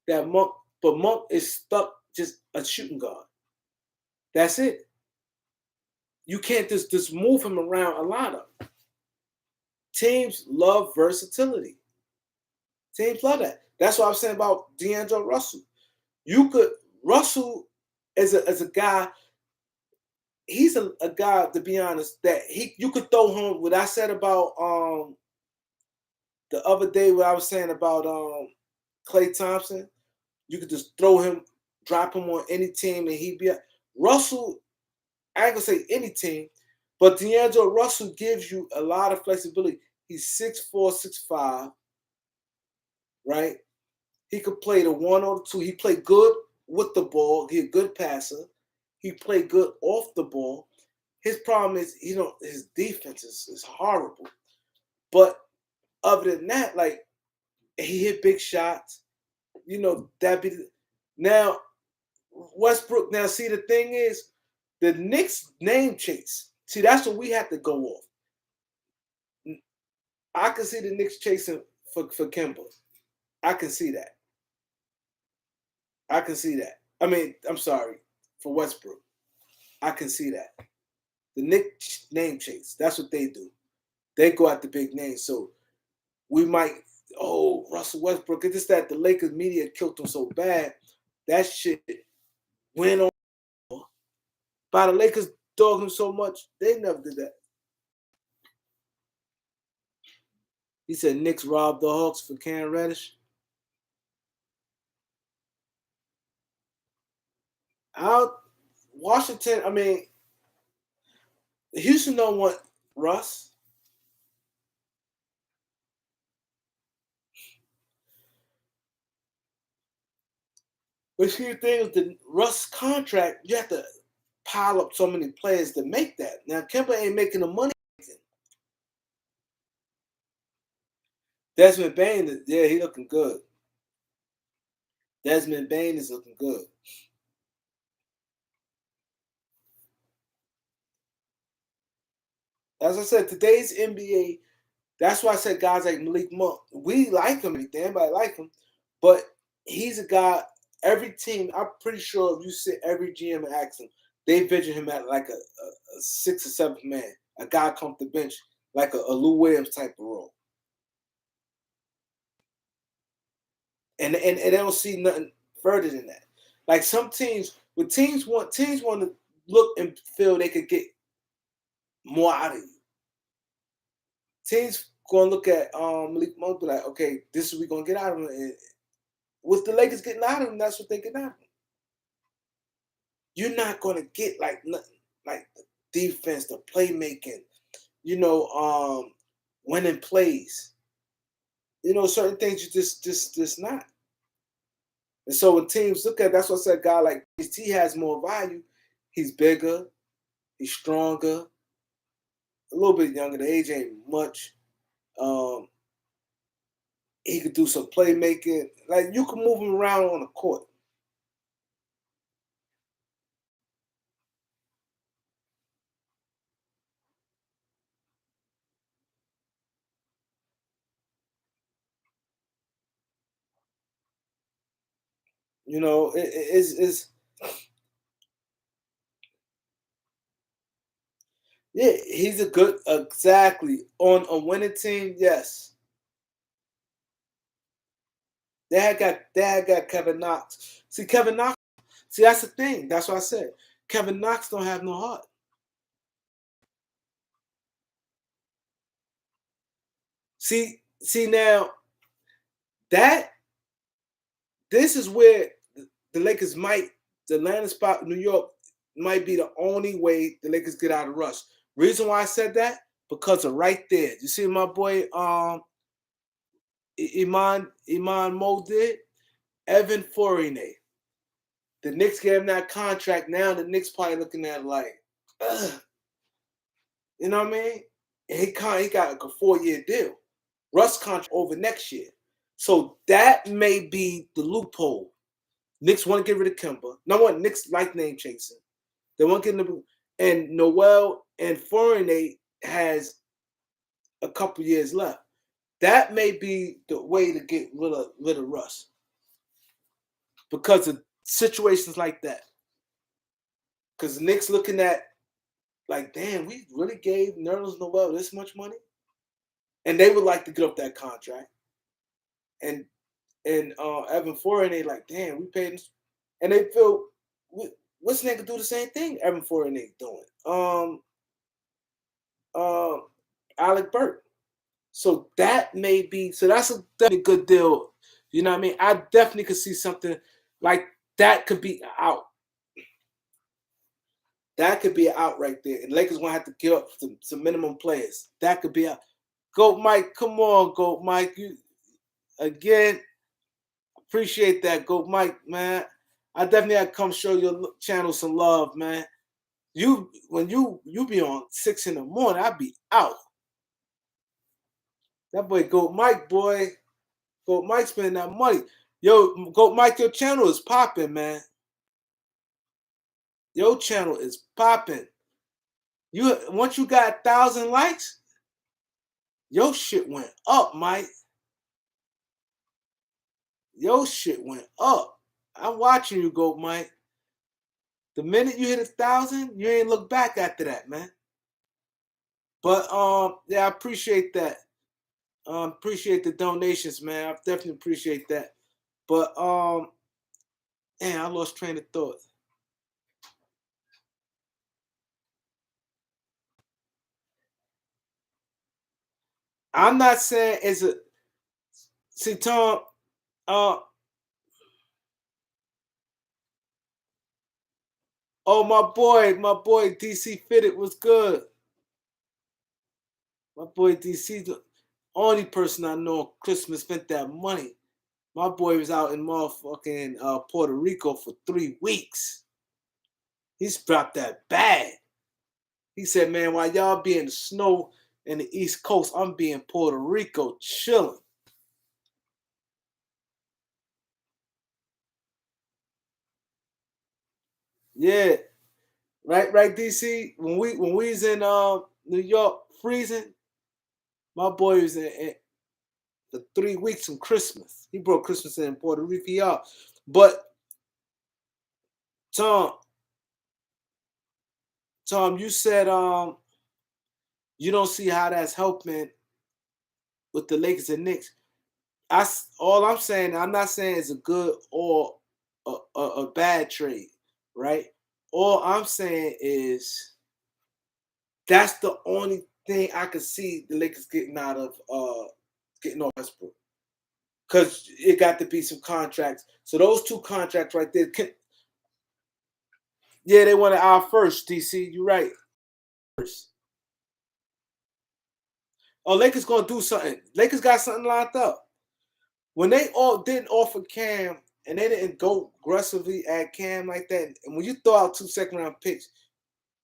that Monk, but Monk is stuck just a shooting guard. That's it. You can't just move him around a lot of. Teams love versatility. Teams love that. That's what I was saying about D'Angelo Russell. You could Russell as a guy. He's a guy, to be honest, that you could throw him. What I said about the other day, what I was saying about Klay Thompson, you could just throw him, drop him on any team, and he'd be Russell. I ain't gonna say any team, but D'Angelo Russell gives you a lot of flexibility. He's 6'4", 6'5", right? He could play the 1 or the 2. He played good with the ball. He's a good passer. He played good off the ball. His problem is his defense is horrible. But other than that, like, he hit big shots. Now Westbrook. Now, see, the thing is, the Knicks name chase. See, that's what we have to go off. I can see the Knicks chasing for Kemba. I can see that. I can see that. I mean, I'm sorry, for Westbrook. I can see that. The Knicks name chase. That's what they do. They go at the big names. So we might, Russell Westbrook. It's just that the Lakers media killed him so bad. That shit went on. By the Lakers dogging him so much, they never did that. He said Knicks robbed the Hawks for Cam Reddish. Washington, I mean, Houston don't want Russ. But see, the thing is, the Russ contract, you have to pile up so many players to make that. Now, Kemba ain't making the money. Desmond Bane, yeah, he looking good. Desmond Bane is looking good. As I said, today's NBA, that's why I said guys like Malik Monk, we like him, everybody like him, but he's a guy, every team, I'm pretty sure if you sit every GM and ask him, they vision him at like a 6th or 7th man, a guy come to the bench, like a Lou Williams type of role. And they don't see nothing further than that. Like some teams, teams want to look and feel they could get more out of you. Teams gonna look at Malik Monk, be like, okay, this is what we're gonna get out of him. And with the Lakers getting out of him, that's what they get out of him. You're not gonna get like nothing like the defense, the playmaking, winning plays. Certain things you just not. And so when teams look at, that's what I said, a guy like he has more value. He's bigger, he's stronger, a little bit younger. The age ain't much. He could do some playmaking. Like, you can move him around on the court. It's yeah, he's a good, exactly, on a winning team. Yes, they had got Kevin Knox. See, Kevin Knox. See, that's the thing. That's what I said. Kevin Knox don't have no heart. See now that this is where the Lakers the landing spot, New York, might be the only way the Lakers get out of rush. Reason why I said that, because of right there. You see my boy Iman Mo did? Evan Fournier. The Knicks gave him that contract. Now the Knicks probably looking at it like, ugh. You know what I mean? And he got like a 4-year deal. Russ contract over next year. So that may be the loophole. Knicks want to get rid of Kemba. No one, Knicks like name chasing. They want to get rid of, and Noel and Fournier has a couple years left. That may be the way to get rid of Russ because of situations like that. Because the Knicks looking at like, damn, we really gave Nerlens Noel this much money, and they would like to get up that contract. And Evan Fournier like, damn, we paid him, and they feel what's nigga do the same thing Evan Fournier doing. Alec Burke. So that may be, so that's a definitely good deal. You know what I mean? I definitely could see something like that could be out. That could be out right there. And Lakers gonna have to give up some minimum players. That could be out. Goat Mike, come on, Goat Mike. You again, appreciate that, Goat Mike, man. I definitely have to come show your channel some love, man. When you be on 6 in the morning, I be out. That boy Goat Mike, boy. Goat Mike spending that money. Yo, Goat Mike, your channel is popping, man. Your channel is popping. Once you got 1,000 likes, your shit went up, Mike. Your shit went up. I'm watching you, Goat Mike. The minute you hit 1,000, you ain't look back after that, man. But yeah, I appreciate that. Appreciate the donations, man. I definitely appreciate that. But man, I lost train of thought. I'm not saying it's a see Tom. Oh my boy DC Fitted was good. My boy DC, the only person I know on Christmas spent that money. My boy was out in motherfucking Puerto Rico for 3 weeks. He's dropped that bag. He said, man, while y'all be in the snow in the East Coast, I'm be in Puerto Rico chilling. Yeah. Right, DC. When we was in New York freezing, my boy was in for 3 weeks from Christmas. He broke Christmas in Puerto Rico. But Tom, you said you don't see how that's helping with the Lakers and Knicks. All I'm saying, I'm not saying it's a good or a bad trade, right? All I'm saying is that's the only thing I could see the Lakers getting out of getting off Westbrook. Because it got to be some contracts. So those 2 contracts right there yeah, they wanted our first, DC. You're right. First. Oh, Lakers gonna do something. Lakers got something lined up. When they all didn't offer Cam and they didn't go aggressively at Cam like that, and when you throw out 2 second-round picks,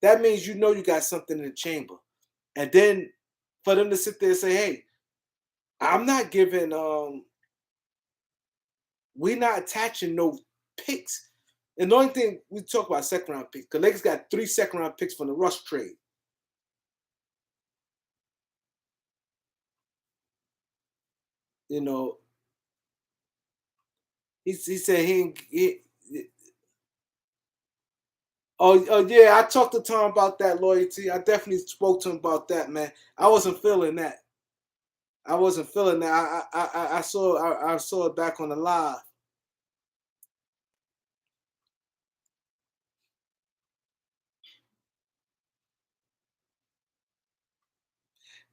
that means you know you got something in the chamber. And then for them to sit there and say, hey, I'm not giving we're not attaching no picks. And the only thing we talk about second-round picks, because Lakers got 3 second-round picks from the Russ trade. You know, he said oh yeah, I talked to Tom about that loyalty. I definitely spoke to him about that, man. I wasn't feeling that. I wasn't feeling that. I saw it back on the live.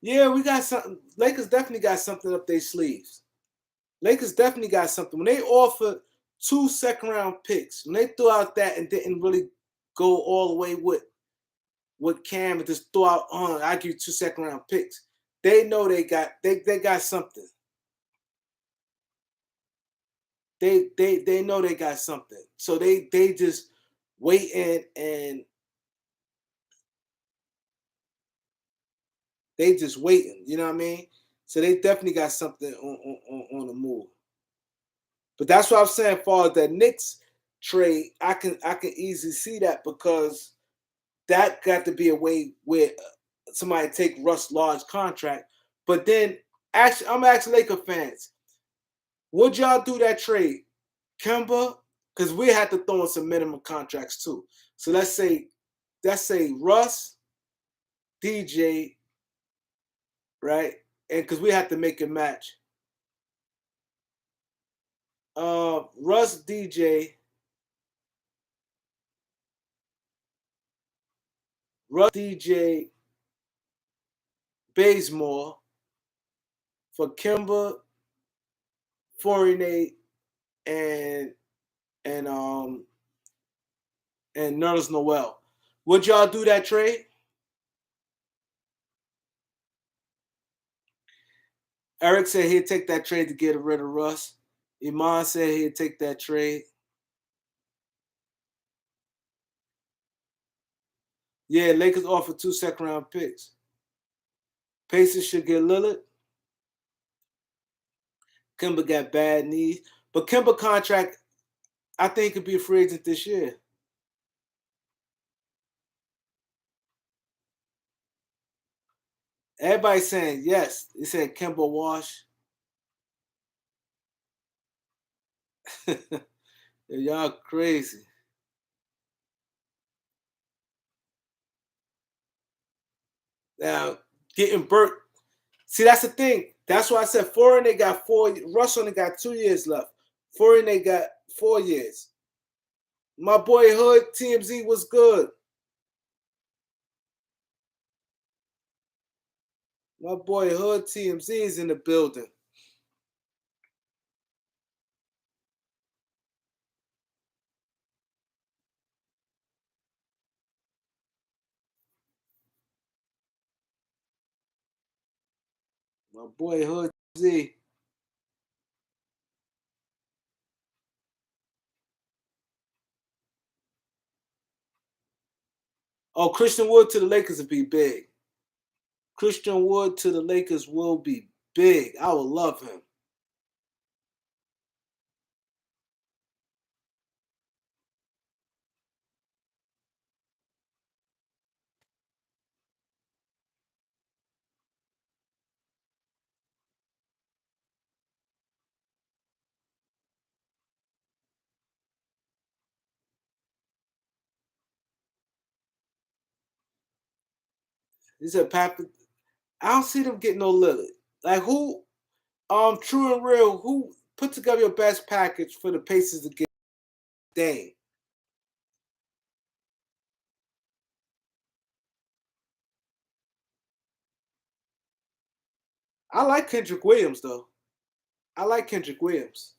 Yeah, we got something. Lakers definitely got something up their sleeves. Lakers definitely got something. When they offered 2 second-round picks, when they threw out that and didn't really go all the way with Cam and just throw out, I give you 2 second-round picks. They know they got something. They know they got something. So they just waiting and They just waiting. You know what I mean? So they definitely got something on the move. But that's what I'm saying. For that Knicks trade, I can easily see that because that got to be a way where somebody take Russ' large contract. But then, actually, I'm asking Laker fans, would y'all do that trade, Kemba? Because we had to throw in some minimum contracts too. So let's say Russ, DJ, right? And because we had to make a match. Russ, DJ, Bazemore for Kemba, Fournier, and and um and Nerlens Noel. Would y'all do that trade? Eric said he'd take that trade to get rid of Russ. Iman said he'd take that trade. Yeah, Lakers offered 2 second-round picks. Pacers should get Lillard. Kemba got bad knees. But Kemba contract, I think, could be a free agent this year. Everybody's saying yes. They said Kemba wash. Y'all crazy. Now, getting Burke. See, that's the thing. That's why I said Foreign, they got 4. Russell only got 2 years left. Foreign, they got 4 years. My boy Hood, TMZ was good. My boy Hood, TMZ is in the building. My boy Hood Z. Oh, Christian Wood to the Lakers would be big. Christian Wood to the Lakers will be big. I would love him. He said, Papa, I don't see them getting no Lillard. Like who? True and real. Who put together your best package for the Pacers to get Dame? I like Kendrick Williams though. I like Kendrick Williams.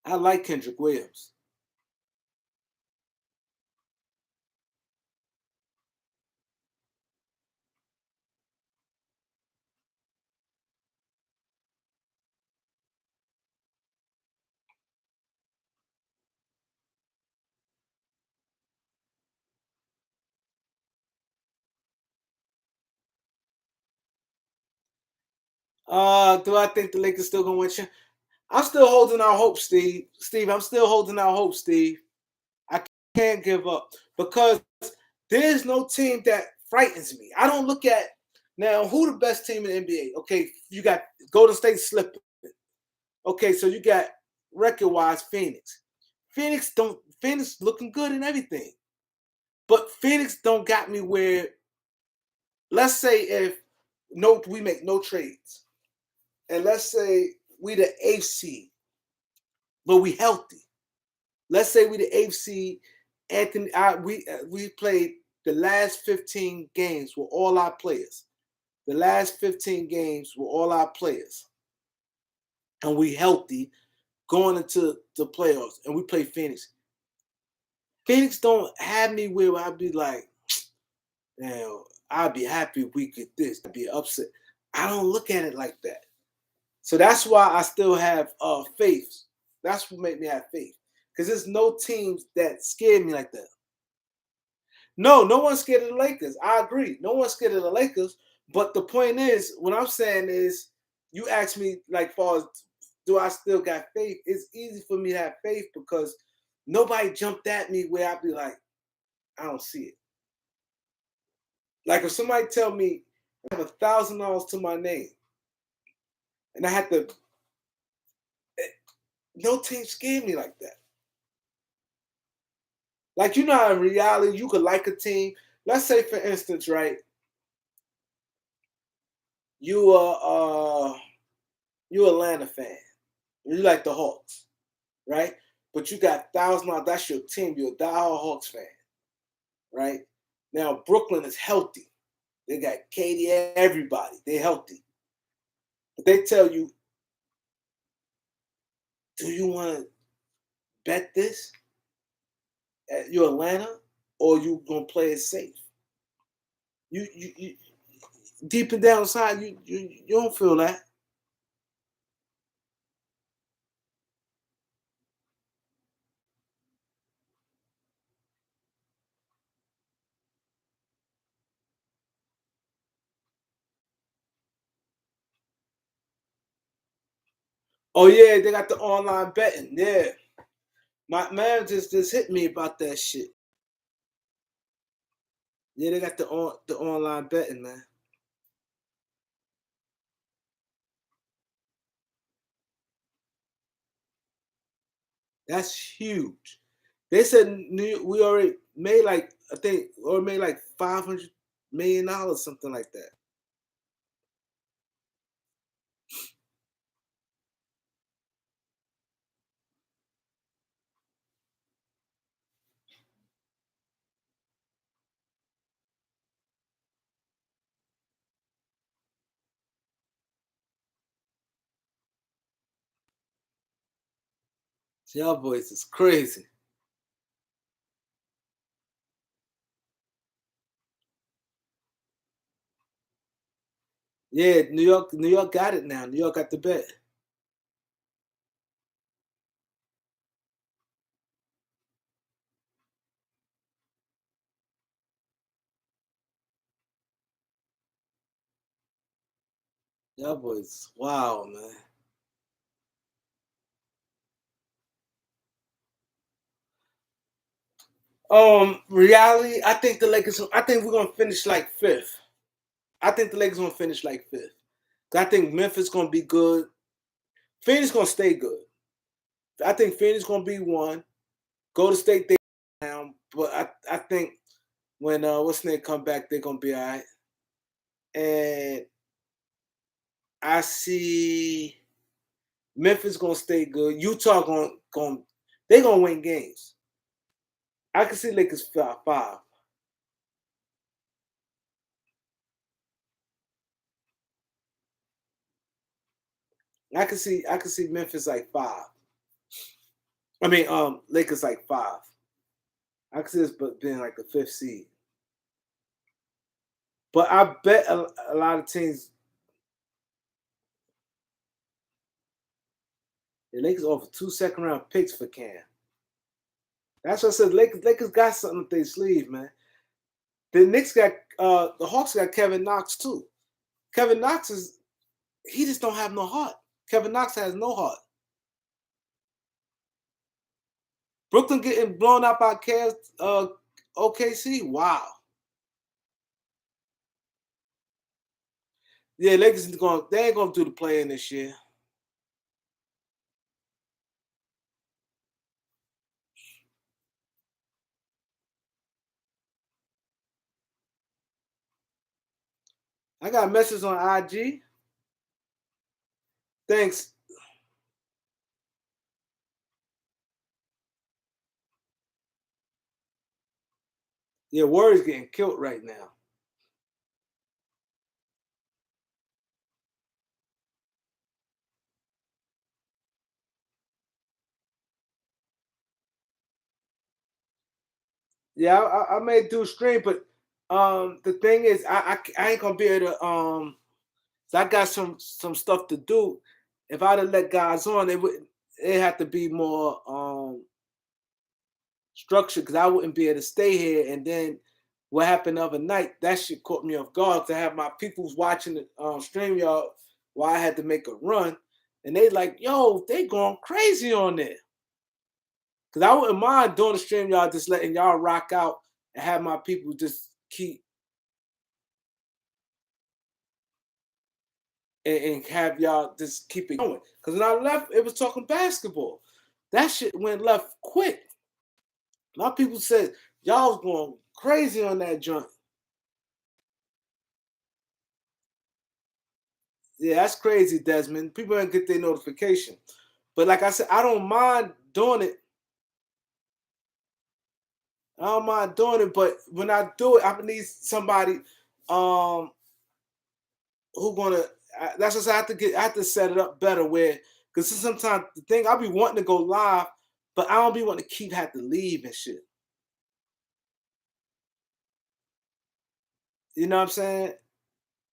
I like Kendrick Williams. Do I think the Lakers still gonna win? I'm still holding out hope, Steve. I'm still holding out hope, Steve. I can't give up because there's no team that frightens me. I don't look at now who the best team in the NBA. Okay, you got Golden State slipping. Okay, so you got record-wise Phoenix. Phoenix looking good and everything. But Phoenix don't got me where, let's say if we make no trades, and let's say we the eighth seed, but we healthy. Let's say we the eighth seed. Anthony, we played the last 15 games with all our players. The last 15 games with all our players, and we healthy going into the playoffs, and we play Phoenix. Phoenix don't have me where I'd be like, damn, I'd be happy if we get this. I'd be upset. I don't look at it like that. So that's why I still have faith. That's what made me have faith. Because there's no teams that scared me like that. No, no one's scared of the Lakers. I agree. No one's scared of the Lakers. But the point is, what I'm saying is, you ask me like, far as do I still got faith? It's easy for me to have faith because nobody jumped at me where I'd be like, I don't see it. Like if somebody tell me I have $1,000 to my name, and I had to, no team scared me like that. Like you know how in reality you could like a team. Let's say for instance, right? You are you Atlanta fan. You like the Hawks, right? But you got $1,000. That's your team. You're a diehard Hawks fan, right? Now Brooklyn is healthy. They got Katie, everybody. They're healthy. But they tell you, do you want to bet this at your Atlanta, or you gonna play it safe? You deep and down inside, you don't feel that. Oh yeah, they got the online betting. Yeah, my man just hit me about that shit. Yeah, they got the online betting, man. That's huge. They said we already made like I think or made like $500 million, something like that. Y'all boys is crazy. Yeah, New York got it now. New York got the bet. Y'all boys, wow, man. Reality, I think the Lakers. I think we're gonna finish like fifth. I think the Lakers gonna finish like fifth. I think Memphis gonna be good. Phoenix gonna stay good. I think Phoenix gonna be one. Go to State they down, but I think when what's name come back, they're gonna be all right. And I see Memphis gonna stay good. Utah going they gonna win games. I can see Lakers five. I can see Memphis like five. I mean, Lakers like five. I can see this being like the fifth seed. But I bet a lot of teams the Lakers offer 2 second round picks for Cam. That's what I said. Lakers got something up their sleeve, man. The Knicks got the Hawks got Kevin Knox too. Kevin Knox is he just don't have no heart. Kevin Knox has no heart. Brooklyn getting blown out by Cavs, OKC. Wow. Yeah, Lakers going. They ain't gonna do the play in this year. I got a message on IG. Thanks. Yeah, Warriors getting killed right now. Yeah, I may do a stream, but the thing is, I ain't gonna be able to so I got some stuff to do. If I'd have let guys on, it had to be more structured because I wouldn't be able to stay here and then what happened the other night, that shit caught me off guard to have my peoples watching the stream y'all while I had to make a run. And they like, yo, they going crazy on there. Cause I wouldn't mind doing the stream y'all, just letting y'all rock out and have my people just keep and have y'all just keep it going. Cause when I left, it was talking basketball. That shit went left quick. My people said y'all was going crazy on that joint. Yeah, that's crazy, Desmond. People don't get their notification. But like I said, I don't mind doing it. I don't mind doing it, but when I do it, I need somebody um who gonna that's just I have to set it up better where because sometimes the thing I'll be wanting to go live, but I don't be wanting to keep have to leave and shit. You know what I'm saying?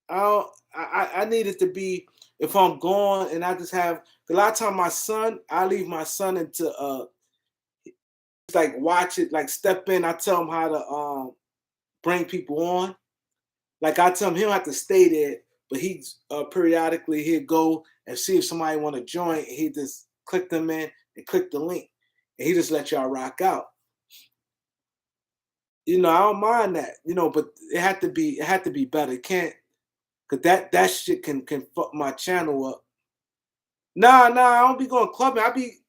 I don't, I need it to be if I'm gone and I just have a lot of time my son, I leave my son into like watch it, like step in, I tell him how to bring people on. Like I tell him he don't have to stay there, but he periodically he'll go and see if somebody want to join. He just click them in and click the link, and he just let y'all rock out. You know, I don't mind that. You know, but it had to be better. It can't, cause that shit can fuck my channel up. Nah, I don't be going clubbing. I be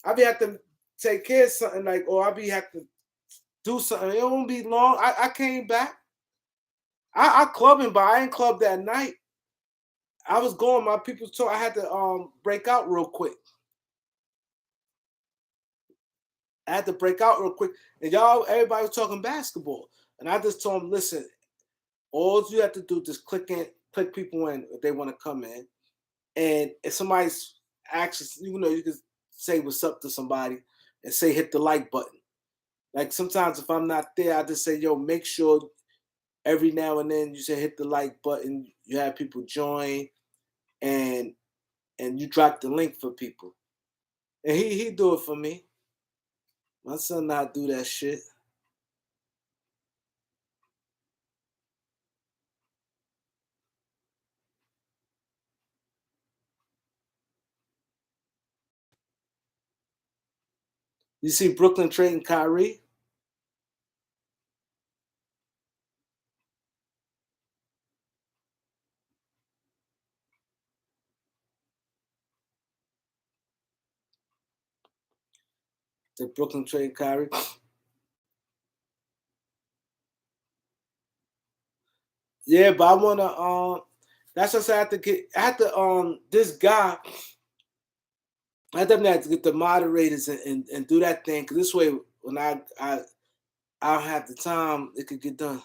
have to take care of something like, or I be have to do something. It won't be long. I came back. I clubbing, but I ain't club that night. I was going. My people told I had to break out real quick. I had to break out real quick, and y'all, everybody was talking basketball, and I just told them, listen, all you have to do is click people in if they want to come in, and if somebody's actually, you know, you can say what's up to somebody and say hit the like button. Like sometimes if I'm not there, I just say, yo, make sure every now and then you say hit the like button. You have people join, and you drop the link for people. And he do it for me. My son not do that shit. You see Brooklyn trading Kyrie? The Brooklyn trading Kyrie. Yeah, but I wanna that's what I have to get I have to this guy I definitely have to get the moderators and do that thing because this way when I don't have the time it could get done.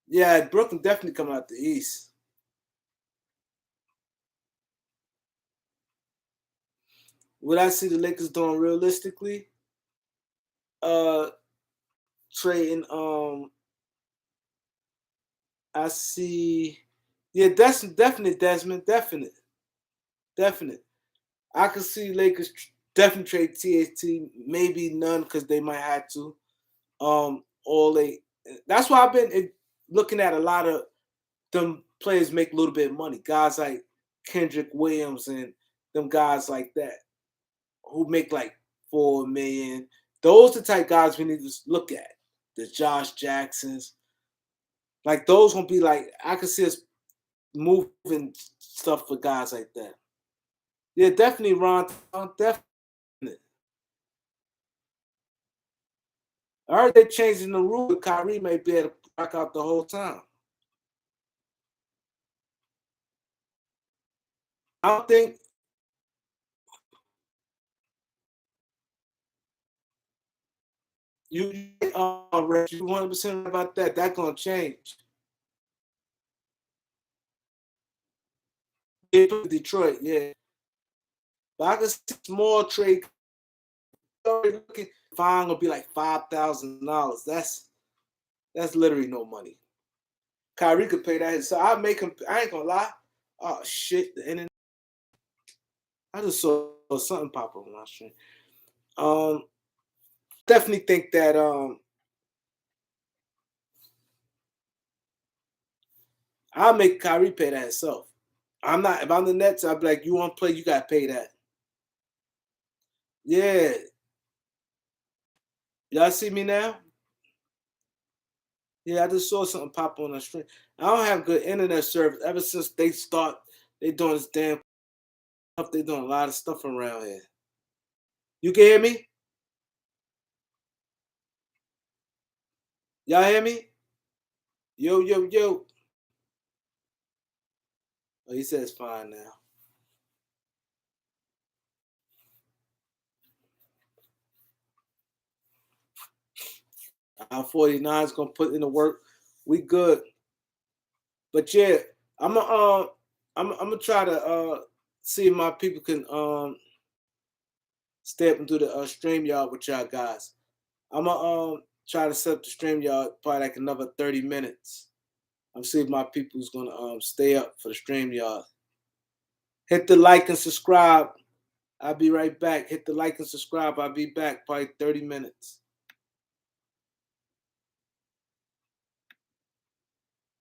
Yeah, Brooklyn definitely come out the East. What I see the Lakers doing realistically, uh trading I see yeah, that's definite Desmond, definite. I could see Lakers definitely trade THT, maybe none because they might have to. All they that's why I've been looking at a lot of them players make a little bit of money. Guys like Kendrick Williams and them guys like that who make like 4 million. Those are the type guys we need to look at. The Josh Jacksons, like those won't be like I could see us moving stuff for guys like that. Yeah, definitely Ron. Definitely. I heard they changing the rule. Kyrie may be able to rock out the whole time. I don't think Rich, you 100% about that. That's gonna change. Detroit, yeah. But I can see small trade looking fine will be like $5,000. That's literally no money. Kyrie could pay that. So I make him. I ain't gonna lie. Oh shit! The internet. I just saw something pop up on my stream. Um, definitely think that I'll make Kyrie pay that himself. I'm not if I'm the Nets, I'll be like, you want to play, you gotta pay that. Yeah. Y'all see me now? Yeah, I just saw something pop on the stream. I don't have good internet service ever since they doing this damn stuff. They doing a lot of stuff around here. You can hear me? Y'all hear me? Yo, yo, yo. Oh, he says fine now. Our 49's gonna put in the work. We good. But yeah, I'm gonna I'm gonna try to see if my people can step into the stream yard with y'all guys. I'm gonna try to set up the stream yard probably like another 30 minutes. I'm see if my people's gonna stay up for the stream yard. Hit the like and subscribe. I'll be right back. Hit the like and subscribe. I'll be back probably 30 minutes.